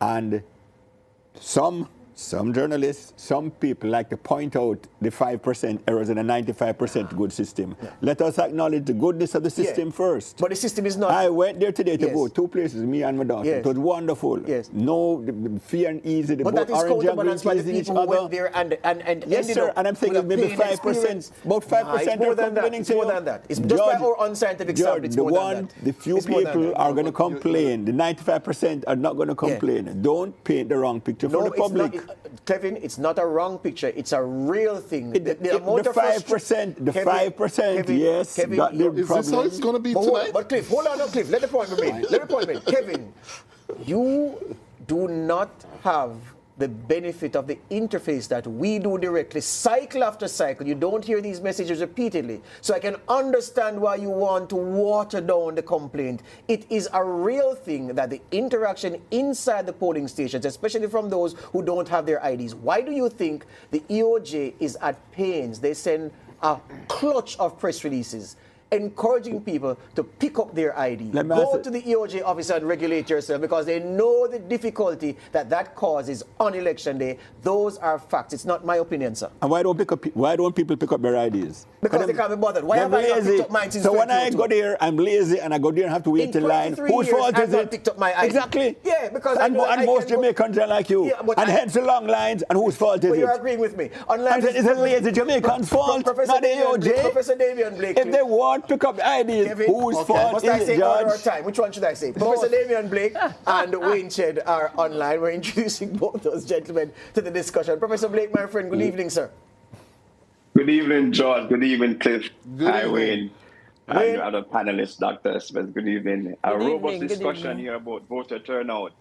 and some journalists, some people like to point out the 5% errors in a 95% good system. Yeah. Let us acknowledge the goodness of the system first. But the system is not. I went there today to vote, 2 places, me and my daughter. Yes. It was wonderful. Yes. No free and easy. But that is counterbalanced by the people who went there and yes, sir. And I'm thinking maybe 5%, about 5% more than that. It's more than that. It's just by our unscientific side. It's more than that. The few people are going to complain. The 95% are not going to complain. Yeah. Don't paint the wrong picture for the public. Kevin, it's not a wrong picture. It's a real thing. The 5%, the 5%, yes. Kevin, is this how it's going to be tonight? But Cliff, hold on, Cliff. Let the point be made. Let the point be made. Kevin, you do not have the benefit of the interface that we do directly, cycle after cycle. You don't hear these messages repeatedly. So I can understand why you want to water down the complaint. It is a real thing that the interaction inside the polling stations, especially from those who don't have their IDs. Why do you think the EOJ is at pains? They send a clutch of press releases encouraging people to pick up their ID. Go to the EOJ officer and regulate yourself, because they know the difficulty that causes on election day. Those are facts. It's not my opinion, sir. And why don't people pick up their IDs? Because they can't be bothered. Why have I not picked up mine since So when I go there, I'm lazy and I go there and have to wait in line. Whose fault is it? Picked up my ID. Exactly. Yeah, because and most Jamaicans are like you. Yeah, and hence the long lines. And whose fault is it? You're agreeing with me. It's a lazy Jamaican's fault, not the EOJ. Professor Damian Blake. If they want pick up IDs, Kevin, whose fault is it, Judge? Time. Which one should I say? Professor Damian Blake and Wayne Shed are online. We're introducing both those gentlemen to the discussion. Professor Blake, my friend, good evening, sir. Good evening, George. Good evening, Cliff. Hi, Wayne. And your other panelists, Dr. Smith. Good evening. A robust discussion here about voter turnout.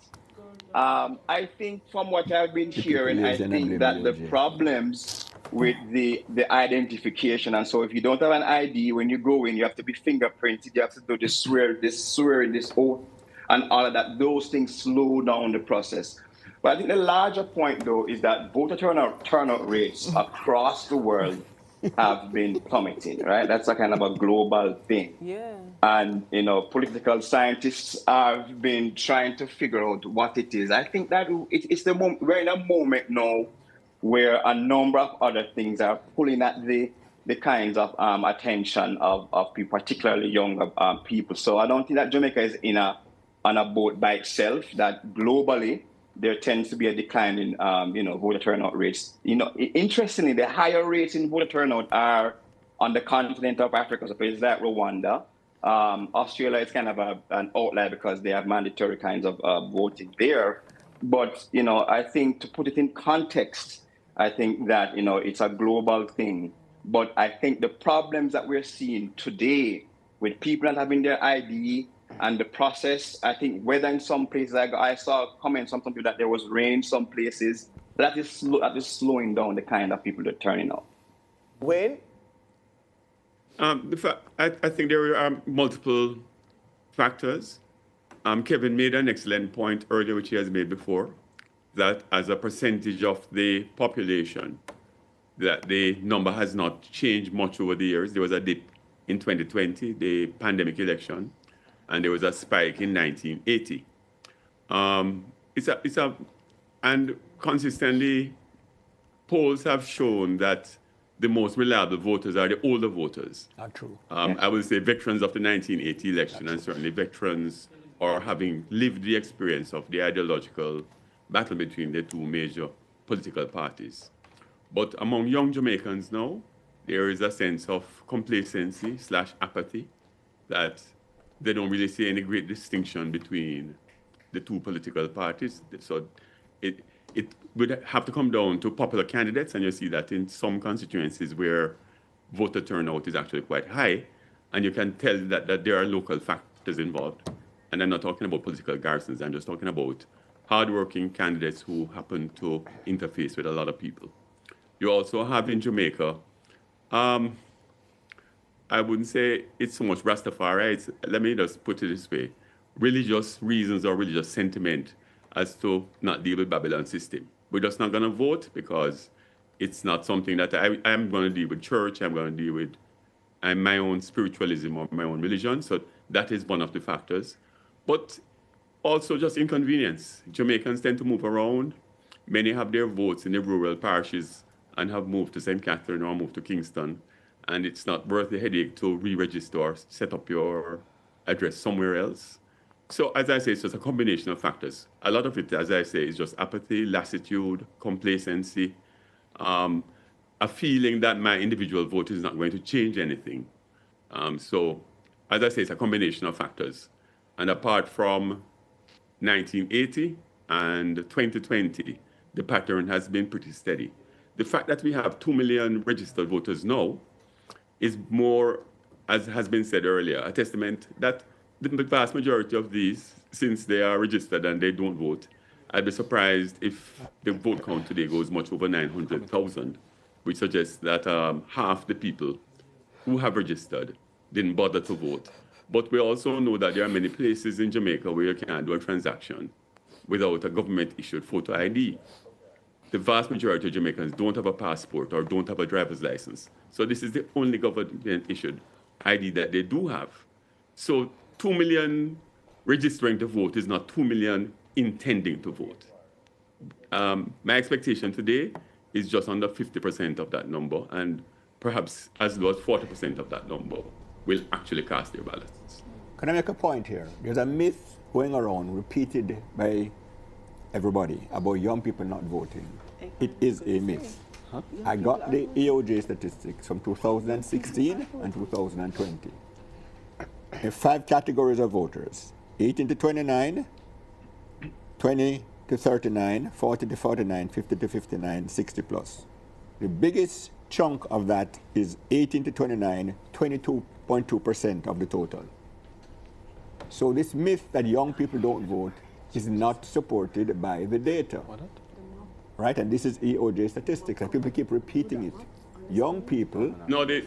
I think from what I've been hearing, I think that the problems with the identification, and so if you don't have an ID when you go in, you have to be fingerprinted, you have to do this swearing, this oath, and all of that. Those things slow down the process. But I think the larger point, though, is that voter turnout rates across the world have been plummeting, right? That's a kind of a global thing. Yeah. And, political scientists have been trying to figure out what it is. I think that it's the moment, we're in a moment now where a number of other things are pulling at the kinds of attention of people, particularly younger people. So I don't think that Jamaica is on a boat by itself, that globally there tends to be a decline in voter turnout rates. Interestingly, the higher rates in voter turnout are on the continent of Africa, so places like Rwanda. Australia is kind of an outlier because they have mandatory kinds of voting there. But, I think to put it in context, I think that, it's a global thing. But I think the problems that we're seeing today with people not having their ID and the process, I think whether in some places, I saw comments from some people that there was rain in some places, that is slowing down the kind of people that are turning out. Wayne? I think there are multiple factors. Kevin made an excellent point earlier, which he has made before, that as a percentage of the population, that the number has not changed much over the years. There was a dip in 2020, the pandemic election, and there was a spike in 1980. And consistently, polls have shown that the most reliable voters are the older voters. Not true. I would say veterans of the 1980 election, and certainly veterans are having lived the experience of the ideological battle between the two major political parties. But among young Jamaicans now, there is a sense of complacency/apathy, that they don't really see any great distinction between the two political parties. So it would have to come down to popular candidates, and you see that in some constituencies where voter turnout is actually quite high, and you can tell that there are local factors involved. And I'm not talking about political garrisons, I'm just talking about hardworking candidates who happen to interface with a lot of people. You also have in Jamaica, I wouldn't say it's so much Rastafari. Let me just put it this way. Religious reasons or religious sentiment as to not deal with Babylon system. We're just not going to vote because it's not something that I'm going to deal with church. I'm going to deal with my own spiritualism or my own religion. So that is one of the factors. But also just inconvenience. Jamaicans tend to move around. Many have their votes in the rural parishes and have moved to St. Catherine or moved to Kingston. And it's not worth the headache to re-register or set up your address somewhere else. So as I say, it's just a combination of factors. A lot of it, as I say, is just apathy, lassitude, complacency, a feeling that my individual vote is not going to change anything. So as I say, it's a combination of factors. And apart from 1980 and 2020, the pattern has been pretty steady. The fact that we have 2 million registered voters now is more, as has been said earlier, a testament that the vast majority of these, since they are registered and they don't vote, I'd be surprised if the vote count today goes much over 900,000, which suggests that half the people who have registered didn't bother to vote. But we also know that there are many places in Jamaica where you can't do a transaction without a government-issued photo ID. The vast majority of Jamaicans don't have a passport or don't have a driver's license. So this is the only government-issued ID that they do have. So 2 million registering to vote is not 2 million intending to vote. My expectation today is just under 50% of that number, and perhaps as low as 40% of that number will actually cast their ballots. Can I make a point here? There's a myth going around, repeated by everybody, about young people not voting. It is a myth. I got the EOJ statistics from 2016 and 2020. In 5 categories of voters: 18 to 29, 20 to 39, 40 to 49, 50 to 59, 60 plus. The biggest chunk of that is 18 to 29, 22.2% of the total. So this myth that young people don't vote is not supported by the data. Right? And this is EOJ statistics, and people keep repeating it. Young people... No, the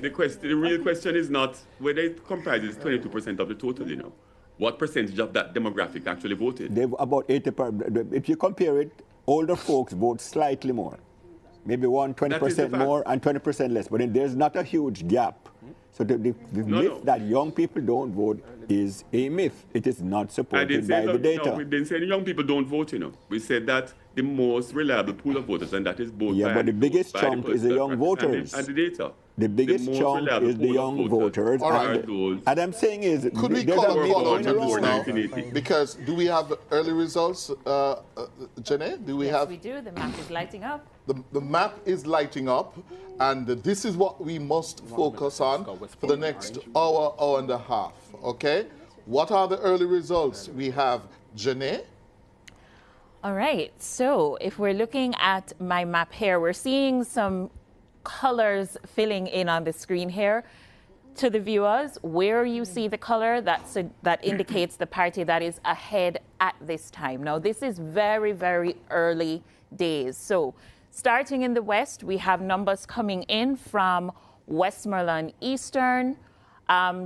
real question is not whether it comprises 22% of the total, you know. What percentage of that demographic actually voted? They've about 80%. If you compare it, older folks vote slightly more. Maybe 20% more and 20% less. But then there's not a huge gap. So the myth that young people don't vote is a myth. It is not supported by the data. No, we didn't say young people don't vote, you know. We said that the most reliable pool of voters, and that is both. Yeah, but the biggest chunk is the young voters. And the data. The biggest chunk is the young voters. All right. And I'm saying is, could we call a call out on this now? Because do we have early results, Jenny? Do we yes, have? we do. The map is lighting up. The map is lighting up, and this is what we must focus on for the next hour, hour and a half. Okay? What are the early results? We have Jenny. All right. So if we're looking at my map here, we're seeing some colors filling in on the screen here. To the viewers, where you see the color, that indicates the party that is ahead at this time. Now, this is very, very early days. So starting in the west, we have numbers coming in from Westmoreland Eastern,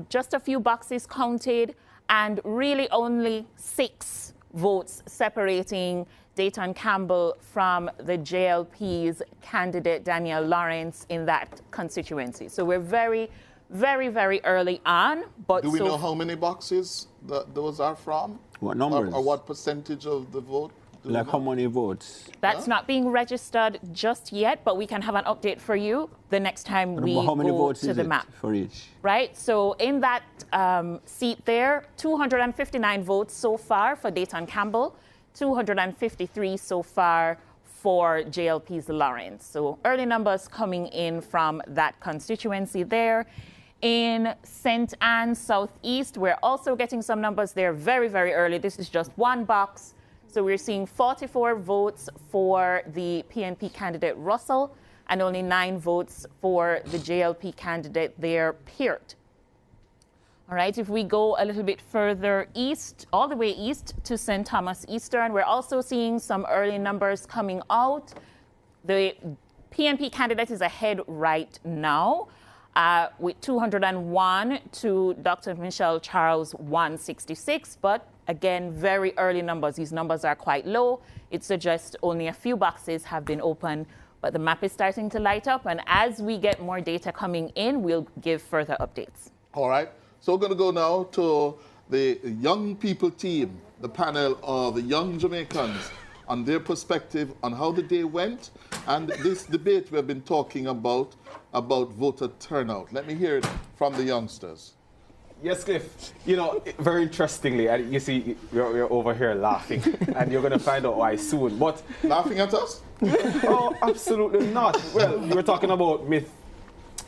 just a few boxes counted, and really only 6 votes separating Dayton Campbell from the JLP's candidate Daniel Lawrence in that constituency. So we're very, very, very early on. But do we know how many boxes those are from? What numbers? Or what percentage of the vote? Like how many votes? That's not being registered just yet, but we can have an update for you the next time we how many go votes to is the it map. for each? Right, so in that seat there, 259 votes so far for Dayton Campbell, 253 so far for JLP's Lawrence. So early numbers coming in from that constituency there. In St. Anne Southeast, we're also getting some numbers there very, very early. This is just 1 box. So we're seeing 44 votes for the PNP candidate Russell and only 9 votes for the JLP candidate there, Peart. All right, if we go a little bit further east, all the way east to St. Thomas Eastern, we're also seeing some early numbers coming out. The PNP candidate is ahead right now with 201 to Dr. Michelle Charles 166, but again, very early numbers. These numbers are quite low. It suggests only a few boxes have been opened, but the map is starting to light up, and as we get more data coming in, we'll give further updates. All right. So we're going to go now to the young people team, the panel of the young Jamaicans, on their perspective on how the day went and this debate we've been talking about voter turnout. Let me hear it from the youngsters. Yes, Cliff. You know, very interestingly, and you see, you're over here laughing, and you're going to find out why soon. But laughing at us? Oh, absolutely not. Well, you were talking about myth,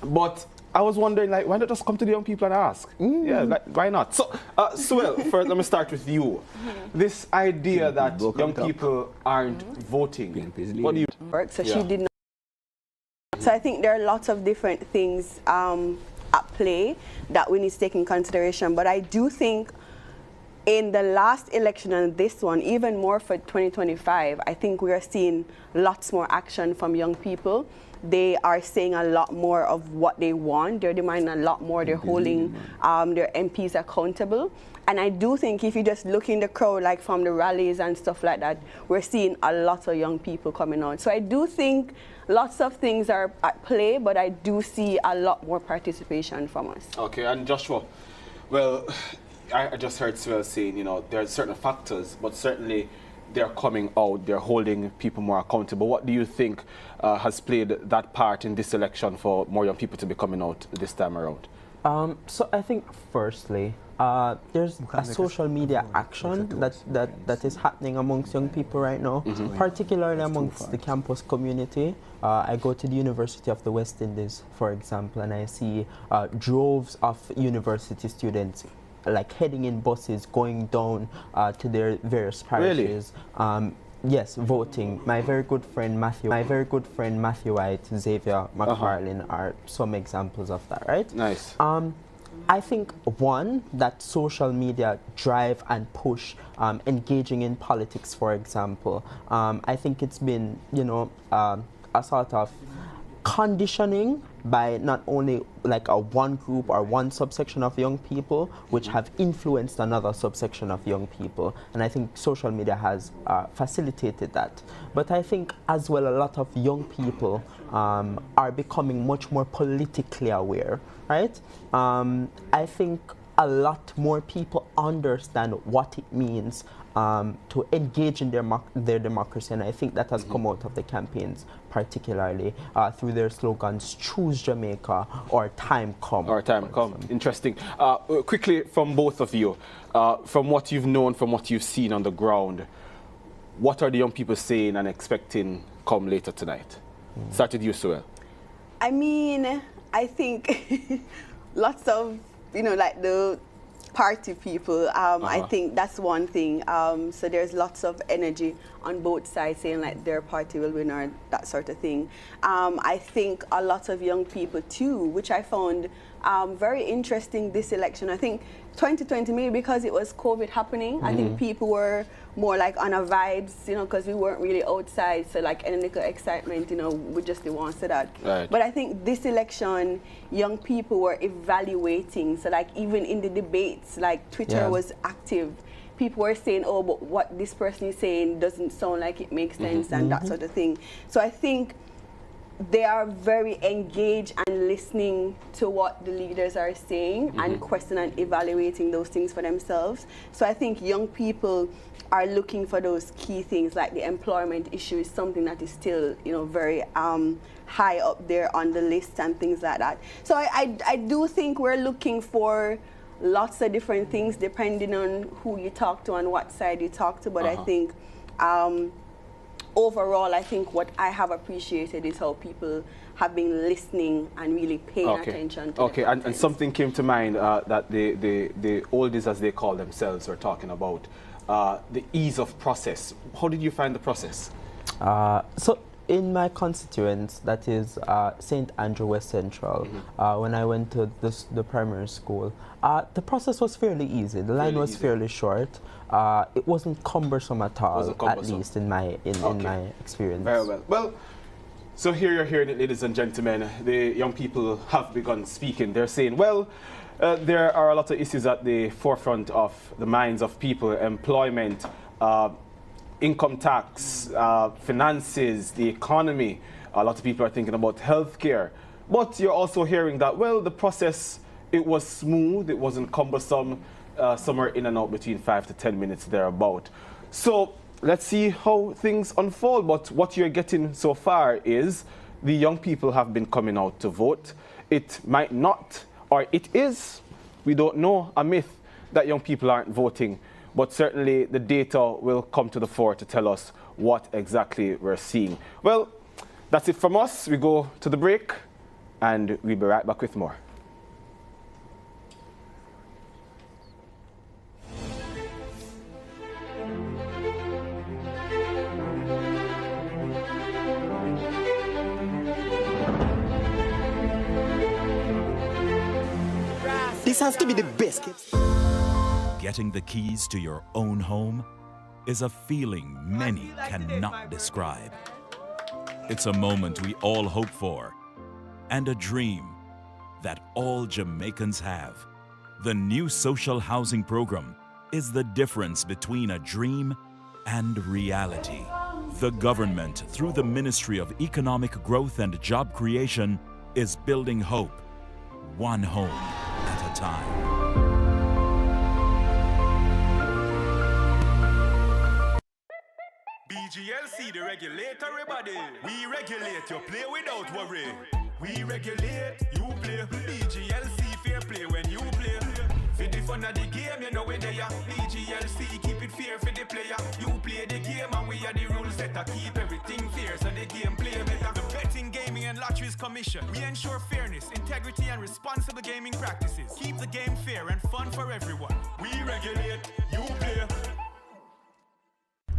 but I was wondering, like, why not just come to the young people and ask? Yeah, like, why not? So, Suel, first, let me start with you. This idea that young people aren't voting, what do you... So she did not. So I think there are lots of different things at play that we need to take in consideration. But I do think in the last election and this one, even more for 2025, I think we are seeing lots more action from young people. They are saying a lot more of what they want. They're demanding a lot more. They're holding their MPs accountable. And I do think if you just look in the crowd, like from the rallies and stuff like that, we're seeing a lot of young people coming out. So I do think lots of things are at play, but I do see a lot more participation from us. Okay, and Joshua, well, I just heard Suel saying, you know, there are certain factors, but certainly they're coming out, they're holding people more accountable. What do you think has played that part in this election for more young people to be coming out this time around? So I think firstly, there's a social media action that is happening amongst young people right now, particularly amongst the campus community. I go to the University of the West Indies, for example, and I see droves of university students like heading in buses, going down to their various parishes. Really? Yes, voting. My very good friend Matthew White, Xavier McFarlane are some examples of that, right? Nice. I think, one, that social media drive and push engaging in politics, for example. I think it's been, you know, a sort of conditioning by not only like a one group or one subsection of young people, which have influenced another subsection of young people. And I think social media has facilitated that. But I think as well, a lot of young people are becoming much more politically aware, right? I think a lot more people understand what it means to engage in their democracy, and I think that has come out of the campaigns, particularly through their slogans, "Choose Jamaica" or "Time Come." Or "Time Come." Interesting. Quickly, from both of you, from what you've known, from what you've seen on the ground, what are the young people saying and expecting come later tonight? Start with you, Suel. I mean, I think lots of, you know, like the party people, I think that's one thing. So there's lots of energy on both sides saying like their party will win or that sort of thing. I think a lot of young people too, which I found very interesting this election. I think 2020, maybe because it was COVID happening, I think people were more like on a vibes, you know, because we weren't really outside. So like any little excitement, you know, we just didn't want to say that. Right. But I think this election, young people were evaluating. So like even in the debates, like Twitter was active. People were saying, oh, but what this person is saying doesn't sound like it makes sense and that sort of thing. So I think they are very engaged and listening to what the leaders are saying and questioning and evaluating those things for themselves. So I think young people are looking for those key things, like the employment issue is something that is still, you know, very high up there on the list and things like that. So I do think we're looking for lots of different things depending on who you talk to and what side you talk to, but I think overall, I think what I have appreciated is how people have been listening and really paying attention to and something came to mind that the oldies, as they call themselves, were talking about, the ease of process. How did you find the process? So in my constituents, that is St. Andrew West Central, when I went to the primary school, the process was fairly easy. The line was fairly short. It wasn't cumbersome at all, at least in my experience. Very well. Well, so here you're hearing it, ladies and gentlemen. The young people have begun speaking. They're saying, well, there are a lot of issues at the forefront of the minds of people: employment, income tax, finances, the economy. A lot of people are thinking about healthcare. But you're also hearing that, well, the process, it was smooth, it wasn't cumbersome, somewhere in and out between 5 to 10 minutes thereabout. So let's see how things unfold. But what you're getting so far is the young people have been coming out to vote. It might not, or it is, we don't know, a myth that young people aren't voting. But certainly the data will come to the fore to tell us what exactly we're seeing. Well, that's it from us. We go to the break, and we'll be right back with more. This has to be the best. Getting the keys to your own home is a feeling many cannot describe. It's a moment we all hope for, and a dream that all Jamaicans have. The new social housing program is the difference between a dream and reality. The government, through the Ministry of Economic Growth and Job Creation, is building hope, one home at a time. BGLC, the regulatory body. We regulate your play without worry. We regulate, you play. BGLC, fair play when you play. For the fun of the game, you know where they are. BGLC, keep it fair for the player. You play the game and we are the rules setter. Keep everything fair so the game play better. The Betting, Gaming and Lotteries Commission. We ensure fairness, integrity and responsible gaming practices. Keep the game fair and fun for everyone. We regulate, you play.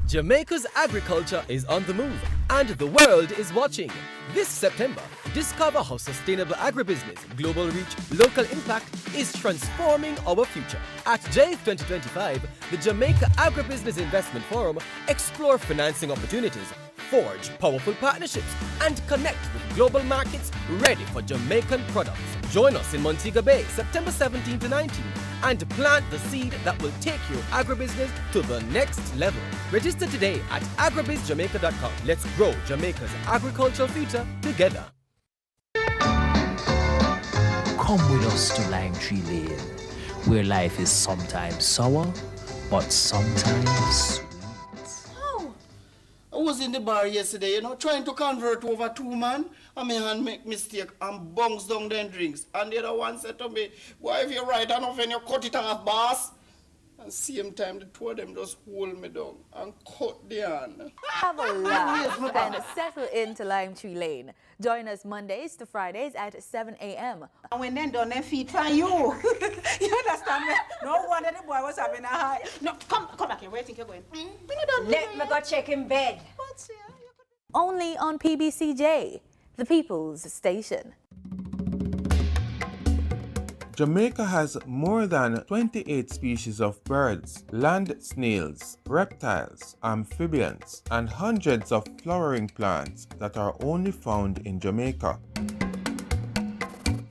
Jamaica's agriculture is on the move, and the world is watching. This September, discover how sustainable agribusiness, global reach, local impact is transforming our future. At JAIF 2025, the Jamaica Agribusiness Investment Forum, explore financing opportunities, forge powerful partnerships, and connect with global markets ready for Jamaican products. Join us in Montego Bay, September 17 to 19, and plant the seed that will take your agribusiness to the next level. Register today at agribizjamaica.com. Let's grow Jamaica's agricultural future together. Come with us to Lime Tree Lane, where life is sometimes sour, but sometimes I was in the bar yesterday, trying to convert over 2 man, and my hand make mistake and bungs down them drinks. And the other one said to me, "Why if you right enough and you cut it off, boss?" And same time, the two of them just hold me down and cut the hand. Have a laugh and settle into Lime Tree Lane. Join us Mondays to Fridays at 7 a.m. And when they done their feet on you, you understand me? No wonder the boy was having a high. No, come back here. Where do you think you're going? Let me go check in bed. Only on PBCJ, the People's Station. Jamaica has more than 28 species of birds, land snails, reptiles, amphibians, and hundreds of flowering plants that are only found in Jamaica.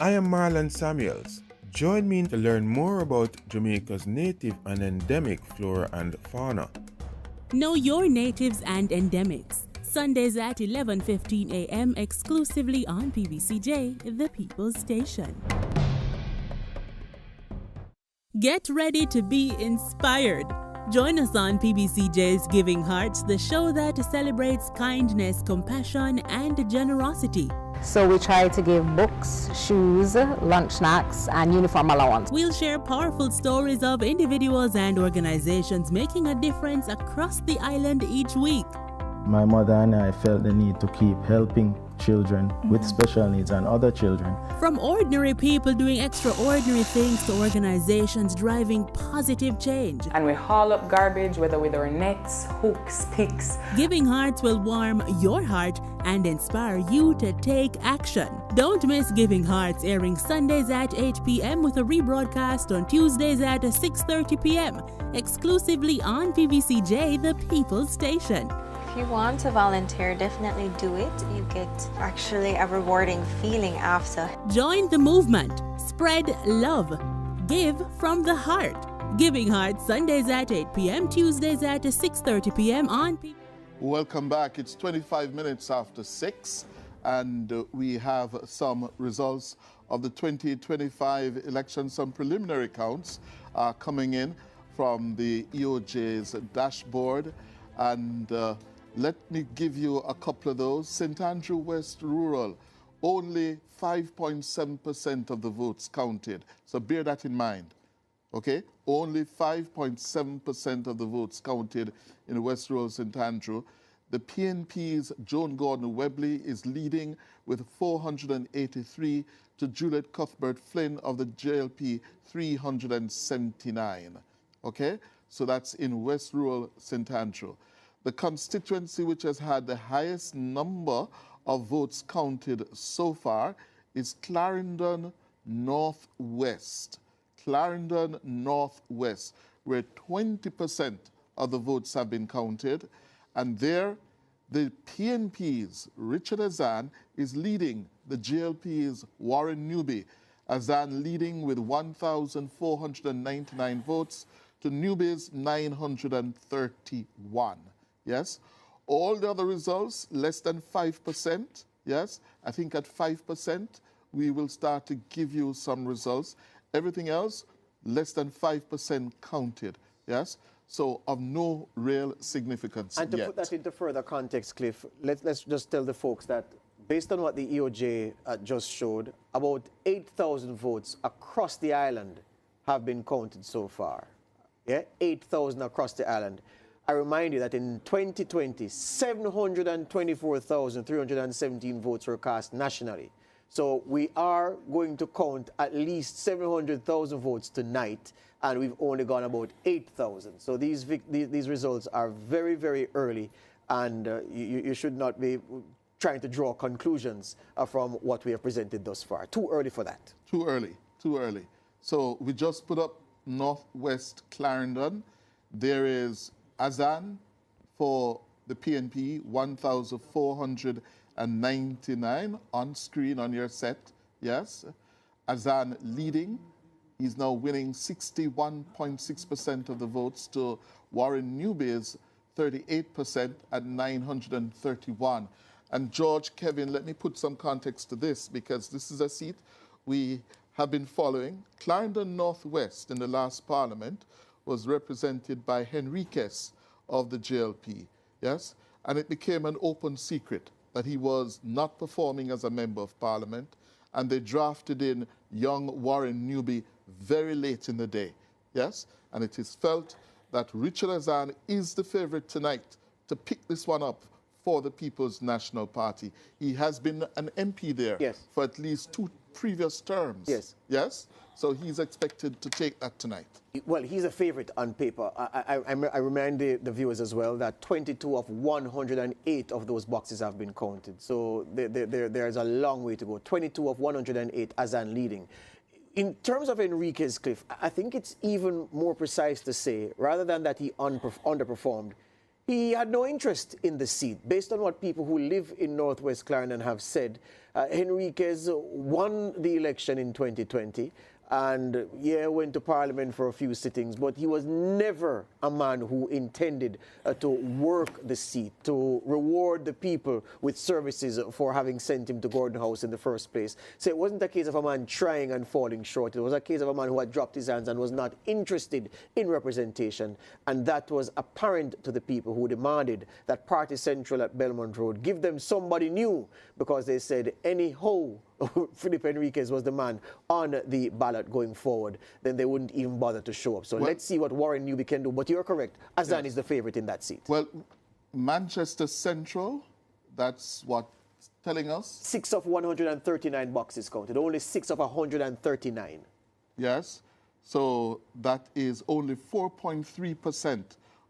I am Marlon Samuels. Join me to learn more about Jamaica's native and endemic flora and fauna. Know your natives and endemics. Sundays at 11:15 a.m. exclusively on PBCJ, the People's Station. Get ready to be inspired. Join us on PBCJ's Giving Hearts, the show that celebrates kindness, compassion, and generosity. So we try to give books, shoes, lunch snacks, and uniform allowance. We'll share powerful stories of individuals and organizations making a difference across the island each week. My mother and I felt the need to keep helping children with special needs and other children. From ordinary people doing extraordinary things to organizations driving positive change. And we haul up garbage, whether with our nets, hooks, picks. Giving Hearts will warm your heart and inspire you to take action. Don't miss Giving Hearts, airing Sundays at 8 p.m. with a rebroadcast on Tuesdays at 6:30 p.m. exclusively on PBCJ, the People's Station. If you want to volunteer, definitely do it. You get actually a rewarding feeling after. Join the movement. Spread love. Give from the heart. Giving Hearts, Sundays at 8 p.m., Tuesdays at 6:30 p.m. on PBCJ. Welcome back. It's 25 minutes after 6, and we have some results of the 2025 election. Some preliminary counts are coming in from the EOJ's dashboard, and let me give you a couple of those. St. Andrew West Rural, only 5.7% of the votes counted. So bear that in mind, okay? Only 5.7% of the votes counted in West Rural St. Andrew. The PNP's Joan Gordon Webley is leading with 483 to Juliet Cuthbert Flynn of the JLP 379, okay? So that's in West Rural St. Andrew. The constituency which has had the highest number of votes counted so far is Clarendon Northwest. Clarendon Northwest, where 20% of the votes have been counted. And there, the PNP's Richard Azan is leading the JLP's Warren Newby. Azan leading with 1,499 votes to Newby's 931. Yes, all the other results less than 5%. Yes, I think at 5% we will start to give you some results. Everything else less than 5% counted. Yes, so of no real significance. And to put that into further context, Cliff, let's just tell the folks that based on what the EOJ just showed, about 8,000 votes across the island have been counted so far. Yeah, 8,000 across the island. I remind you that in 2020, 724,317 votes were cast nationally. So we are going to count at least 700,000 votes tonight, and we've only gone about 8,000. So these results are very, very early, and you should not be trying to draw conclusions from what we have presented thus far. Too early for that. Too early, too early. So we just put up Northwest Clarendon. There is Azan for the PNP, 1,499 on screen on your set. Yes. Azan leading. He's now winning 61.6% of the votes to Warren Newby's 38% at 931. And George, Kevin, let me put some context to this, because this is a seat we have been following. Clarendon Northwest in the last parliament was represented by Henriquez of the JLP, yes? And it became an open secret that he was not performing as a member of parliament, and they drafted in young Warren Newby very late in the day, yes? And it is felt that Richard Azan is the favorite tonight to pick this one up for the People's National Party. He has been an MP there for at least 2 previous terms. Yes. Yes? So he's expected to take that tonight. Well, he's a favorite on paper. I remind the viewers as well that 22 of 108 of those boxes have been counted. So there's a long way to go. 22 of 108, Azan leading. In terms of Enriquez, Cliff, I think it's even more precise to say, rather than that he underperformed, he had no interest in the seat. Based on what people who live in Northwest Clarendon have said, Enriquez won the election in 2020 and went to Parliament for a few sittings, but he was never a man who intended to work the seat, to reward the people with services for having sent him to Gordon House in the first place. So it wasn't a case of a man trying and falling short. It was a case of a man who had dropped his hands and was not interested in representation. And that was apparent to the people who demanded that Party Central at Belmont Road give them somebody new, because they said anyhow Philip Enriquez was the man on the ballot going forward, then they wouldn't even bother to show up. So let's see what Warren Newby can do. But you're correct, Azan is the favorite in that seat. Well, Manchester Central, that's what telling us? 6 of 139 boxes counted, only 6 of 139. Yes, so that is only 4.3%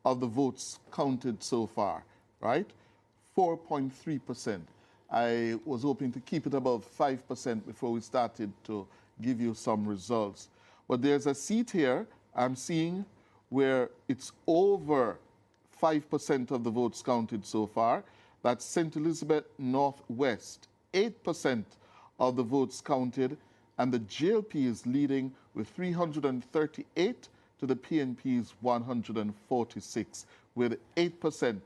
of the votes counted so far, right? 4.3%. I was hoping to keep it above 5% before we started to give you some results. But there's a seat here I'm seeing where it's over 5% of the votes counted so far. That's St. Elizabeth Northwest, 8% of the votes counted, and the JLP is leading with 338 to the PNP's 146, with 8%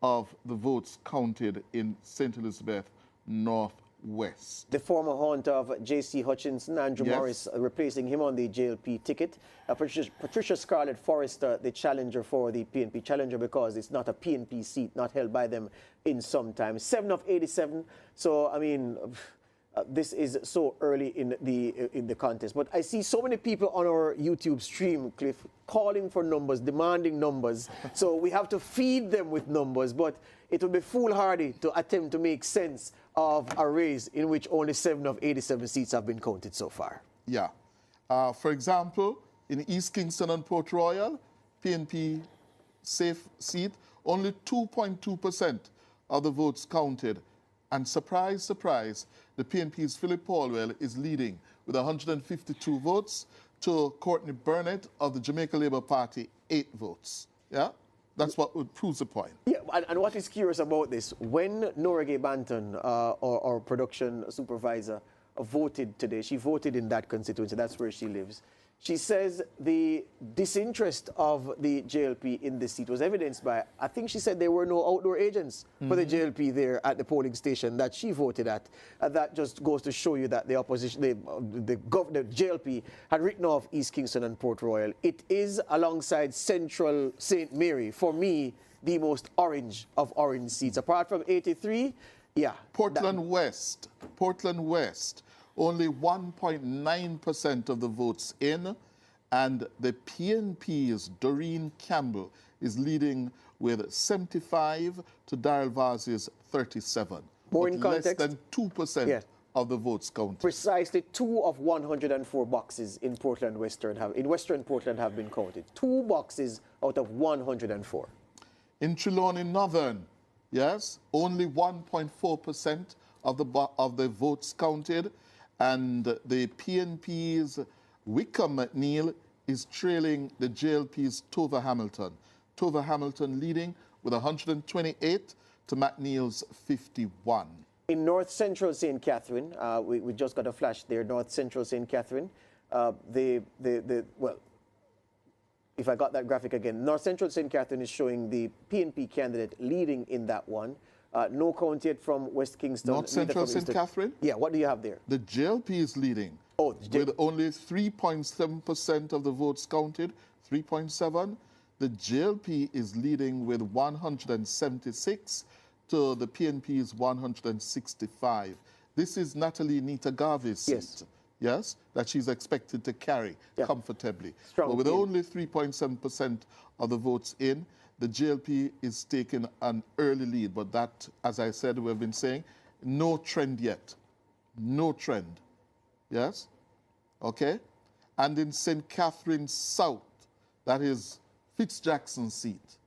of the votes counted in St. Elizabeth Northwest. The former haunt of J.C. Hutchinson, Andrew Morris, replacing him on the JLP ticket. Patricia Scarlett Forrester, the challenger for the PNP. Challenger because it's not a PNP seat, not held by them in some time. 7 of 87. So, I mean, this is so early in the contest. But I see so many people on our YouTube stream, Cliff, calling for numbers, demanding numbers. So we have to feed them with numbers. But it would be foolhardy to attempt to make sense of a race in which only 7 of 87 seats have been counted so far. Yeah. For example, in East Kingston and Port Royal, PNP safe seat, only 2.2% of the votes counted. And surprise, surprise, the PNP's Philip Paulwell is leading with 152 votes to Courtney Burnett of the Jamaica Labour Party, 8 votes. Yeah? That's what would prove the point. Yeah, and what is curious about this, when Noragay Banton, our production supervisor, voted today, she voted in that constituency, that's where she lives. She says the disinterest of the JLP in this seat was evidenced by, I think she said there were no outdoor agents for the JLP there at the polling station that she voted at. That just goes to show you that the opposition, the JLP had written off East Kingston and Port Royal. It is alongside Central St. Mary, for me, the most orange of orange seats. Apart from 83, yeah. Portland West, only 1.9% of the votes in, and the PNP's Doreen Campbell is leading with 75 to Daryl Vaz's 37. More in context, less than 2% of the votes counted. Precisely 2 of 104 boxes in Portland Western in Western Portland have been counted. 2 boxes out of 104. In Trelawney Northern, yes, only 1.4% of the votes counted. And the PNP's Wickham McNeil is trailing the JLP's Tova Hamilton. Tova Hamilton leading with 128 to McNeil's 51. In North Central St. Catherine, we just got a flash there, North Central St. Catherine. Well, if I got that graphic again, North Central St. Catherine is showing the PNP candidate leading in that one. No count yet from West Kingston. North Central St. Catherine? Yeah, what do you have there? The JLP is leading with only 3.7% of the votes counted, 3.7. The JLP is leading with 176 to the PNP's 165. This is Natalie Nita Garvey's seat, yes, that she's expected to carry comfortably. But with only 3.7% of the votes in, the JLP is taking an early lead, but that, as I said, we've been saying, no trend yet. No trend. Yes? Okay? And in St. Catherine South, that is Fitzjackson's seat.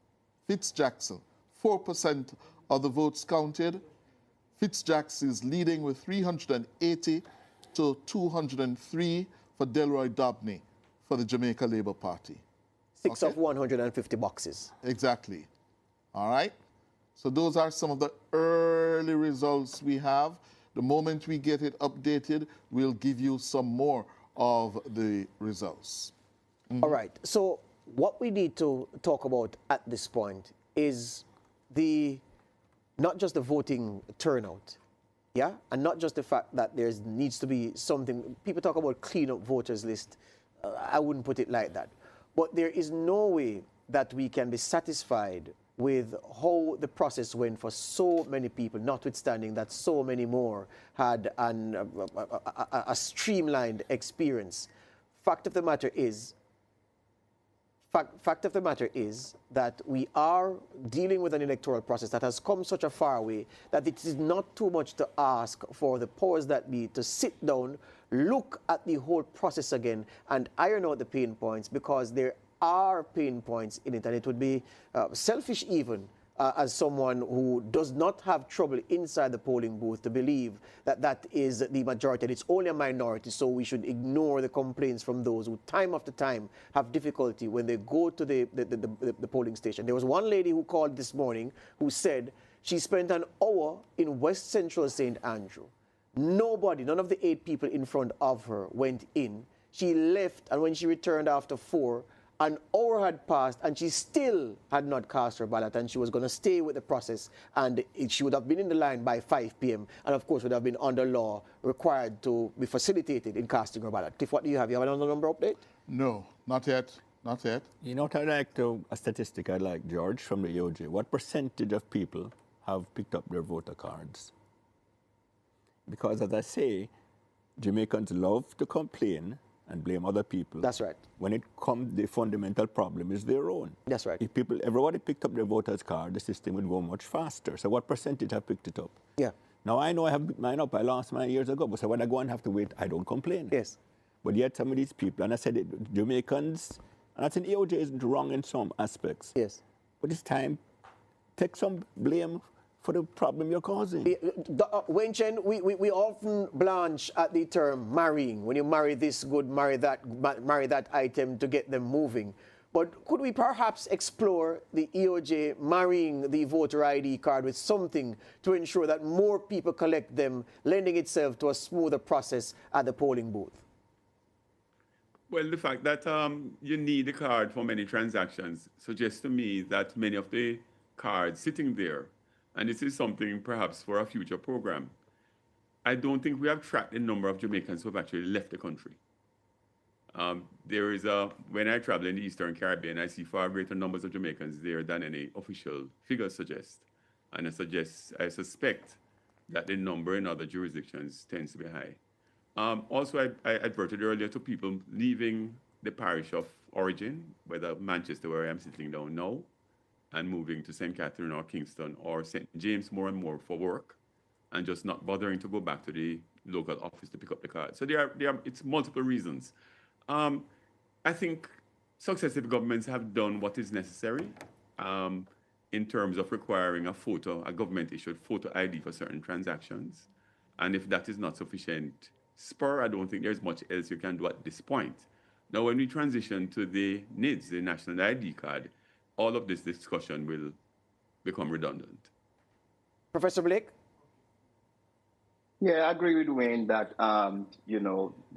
Fitzjackson, 4% of the votes counted. Fitzjackson is leading with 380 to 203 for Delroy Dobney for the Jamaica Labour Party. 6 of 150 boxes. Exactly. All right? So those are some of the early results we have. The moment we get it updated, we'll give you some more of the results. All right. So what we need to talk about at this point is not just the voting turnout, yeah? And not just the fact that there needs to be something. People talk about clean-up voters list. I wouldn't put it like that. But there is no way that we can be satisfied with how the process went for so many people, notwithstanding that so many more had a streamlined experience. Fact of the matter is, fact of the matter is that we are dealing with an electoral process that has come such a far way that it is not too much to ask for the powers that be to sit down, look at the whole process again, and iron out the pain points, because there are pain points in it, and it would be selfish even as someone who does not have trouble inside the polling booth to believe that that is the majority, and it's only a minority, so we should ignore the complaints from those who time after time have difficulty when they go to the polling station. There was one lady who called this morning who said she spent an hour in West Central St. Andrew. Nobody, none of the 8 people in front of her went in. She left, and when she returned after 4, an hour had passed, and she still had not cast her ballot, and she was going to stay with the process, and she would have been in the line by 5 p.m. and of course would have been under law required to be facilitated in casting her ballot. Cliff, what do you have? You have another number update? No, not yet. Not yet. You know what I'd like to, a statistic I'd like, George, from the EOJ. What percentage of people have picked up their voter cards? Because as I say, Jamaicans love to complain and blame other people. That's right. When it comes, the fundamental problem is their own. That's right. If everybody picked up their voter's card, the system would go much faster. So what percentage have picked it up? Yeah. Now, I know I have picked mine up. I lost mine years ago. But so when I go and have to wait, I don't complain. Yes. But yet some of these people, and I said it, Jamaicans, and I said EOJ isn't wrong in some aspects. Yes. But it's time, take some blame for the problem you're causing. Wenchen, we often blanch at the term marrying. When you marry this good, marry that item to get them moving. But could we perhaps explore the EOJ marrying the voter ID card with something to ensure that more people collect them, lending itself to a smoother process at the polling booth? Well, the fact that you need a card for many transactions suggests to me that many of the cards sitting there, and this is something perhaps for a future program, I don't think we have tracked the number of Jamaicans who have actually left the country. When I travel in the Eastern Caribbean, I see far greater numbers of Jamaicans there than any official figures suggest. And I suspect that the number in other jurisdictions tends to be high. Also, I adverted earlier to people leaving the parish of origin, whether Manchester, where I am sitting down now, and moving to St. Catherine or Kingston or St. James more and more for work, and just not bothering to go back to the local office to pick up the card. So it's multiple reasons. I think successive governments have done what is necessary in terms of requiring a government-issued photo ID for certain transactions. And if that is not sufficient spur, I don't think there's much else you can do at this point. Now, when we transition to the NIDS, the National ID card, all of this discussion will become redundant. Professor Blake? Yeah, I agree with Wayne that,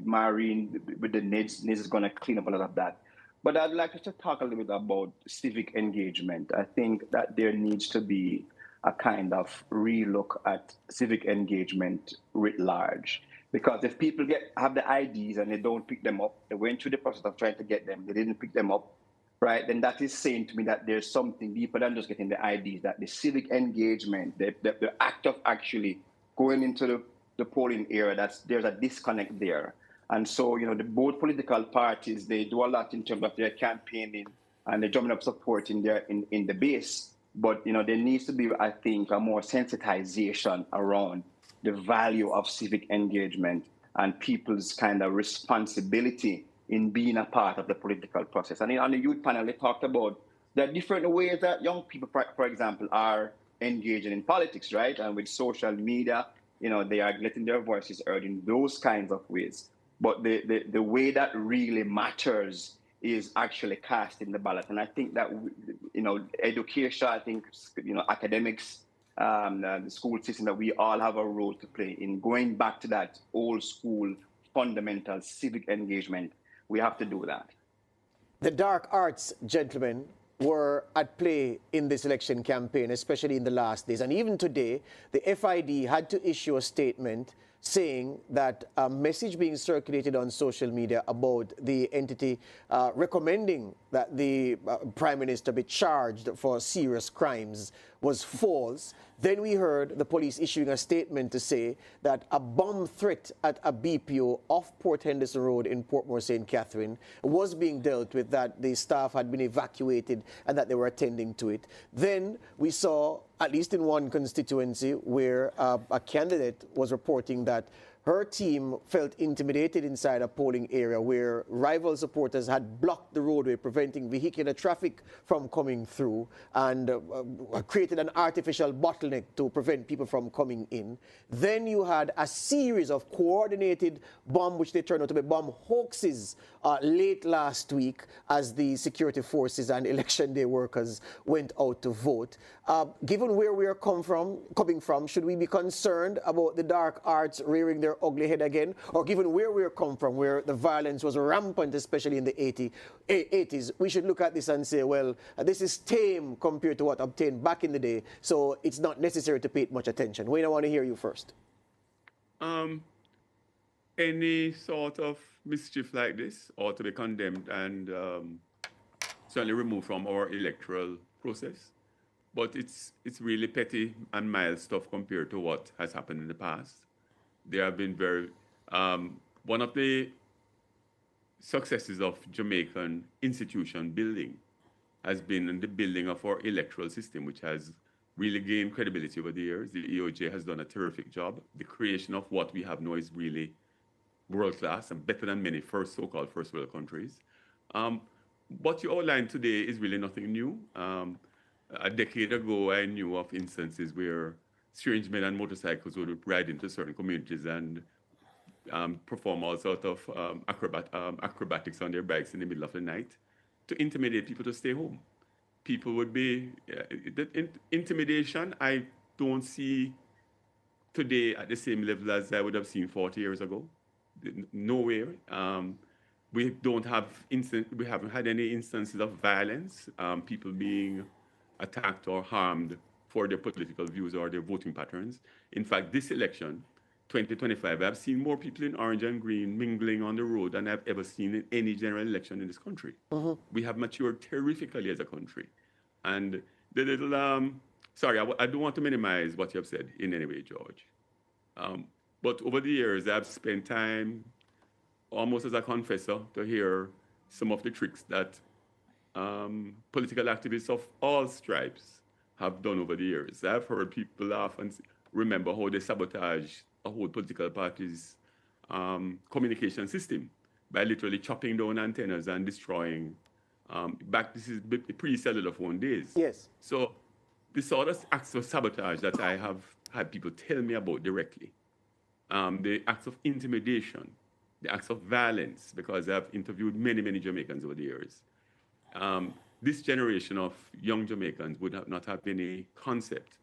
marrying with the NIDS is going to clean up a lot of that. But I'd like to talk a little bit about civic engagement. I think that there needs to be a kind of relook at civic engagement writ large. Because if people have the IDs and they don't pick them up, they went through the process of trying to get them, they didn't pick them up, right? Then that is saying to me that there's something deeper than just getting the IDs, that the civic engagement, the act of actually going into the polling area, there's a disconnect there. And so, both political parties, they do a lot in terms of their campaigning and they're drumming up support in the base. But, there needs to be, I think, a more sensitization around the value of civic engagement and people's kind of responsibility in being a part of the political process. And on the youth panel, they talked about the different ways that young people, for example, are engaging in politics, right? And with social media, they are letting their voices heard in those kinds of ways. But the way that really matters is actually casting the ballot. And I think that, education, I think, academics, the school system, that we all have a role to play in going back to that old school fundamental civic engagement. We have to do that. The dark arts, gentlemen, were at play in this election campaign, especially in the last days. And even today, the FID had to issue a statement saying that a message being circulated on social media about the entity recommending that the Prime Minister be charged for serious crimes was false. Then we heard the police issuing a statement to say that a bomb threat at a BPO off Port Henderson Road in Portmore St. Catherine was being dealt with, that the staff had been evacuated and that they were attending to it. Then we saw, at least in one constituency, where a candidate was reporting that her team felt intimidated inside a polling area where rival supporters had blocked the roadway, preventing vehicular traffic from coming through, and created an artificial bottleneck to prevent people from coming in. Then you had a series of coordinated bomb, which they turned out to be bomb hoaxes late last week as the security forces and election day workers went out to vote. Given where we are coming from, should we be concerned about the dark arts rearing their ugly head again? Or given where we are come from, where the violence was rampant, especially in the 80s, we should look at this and say, well, this is tame compared to what obtained back in the day, so it's not necessary to pay it much attention. Wayne, I want to hear you first. Any sort of mischief like this ought to be condemned and certainly removed from our electoral process. But it's really petty and mild stuff compared to what has happened in the past. There have been one of the successes of Jamaican institution building has been in the building of our electoral system, which has really gained credibility over the years. The EOJ has done a terrific job. The creation of what we have now is really world-class and better than many so-called first world countries. What you outlined today is really nothing new. A decade ago, I knew of instances where strange men on motorcycles would ride into certain communities and perform all sorts of acrobatics on their bikes in the middle of the night to intimidate people to stay home. People would be, intimidation I don't see today at the same level as I would have seen 40 years ago. Nowhere. We haven't had any instances of violence, people being attacked or harmed for their political views or their voting patterns. In fact, this election, 2025, I've seen more people in orange and green mingling on the road than I've ever seen in any general election in this country. We have matured terrifically as a country. And the little, sorry, I don't want to minimize what you have said in any way, George. But over the years, I've spent time almost as a confessor to hear some of the tricks that political activists of all stripes have done over the years. I've heard people laugh and remember how they sabotage a whole political party's communication system by literally chopping down antennas and destroying. This is pre-cellular phone days. Yes. So the sort of acts of sabotage that I have had people tell me about directly, the acts of intimidation, the acts of violence, because I've interviewed many, many Jamaicans over the years. This generation of young Jamaicans would not have any concept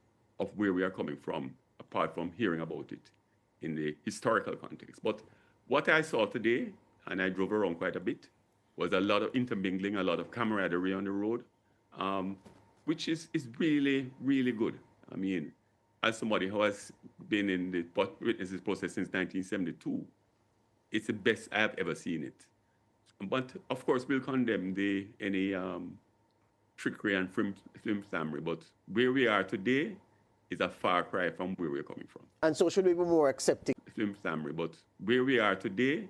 of where we are coming from, apart from hearing about it in the historical context. But what I saw today, and I drove around quite a bit, was a lot of intermingling, a lot of camaraderie on the road, which is really, really good. I mean, as somebody who has been in the witnesses process since 1972, it's the best I have ever seen it. But of course, we'll condemn any trickery and flimflammery. But where we are today is a far cry from where we're coming from. And so should we be more accepting? Flimflammery, but where we are today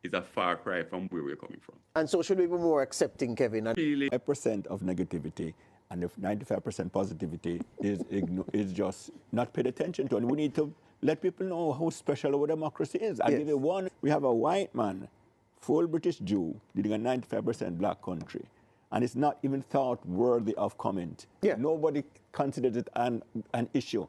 is a far cry from where we're coming from. And so should we be more accepting, Kevin? Really, 5% of negativity and if 95% positivity is just not paid attention to. And we need to let people know how special our democracy is. I'll give you one. We have a white man, full British Jew, leading a 95% black country. And it's not even thought worthy of comment. Nobody considers it an issue.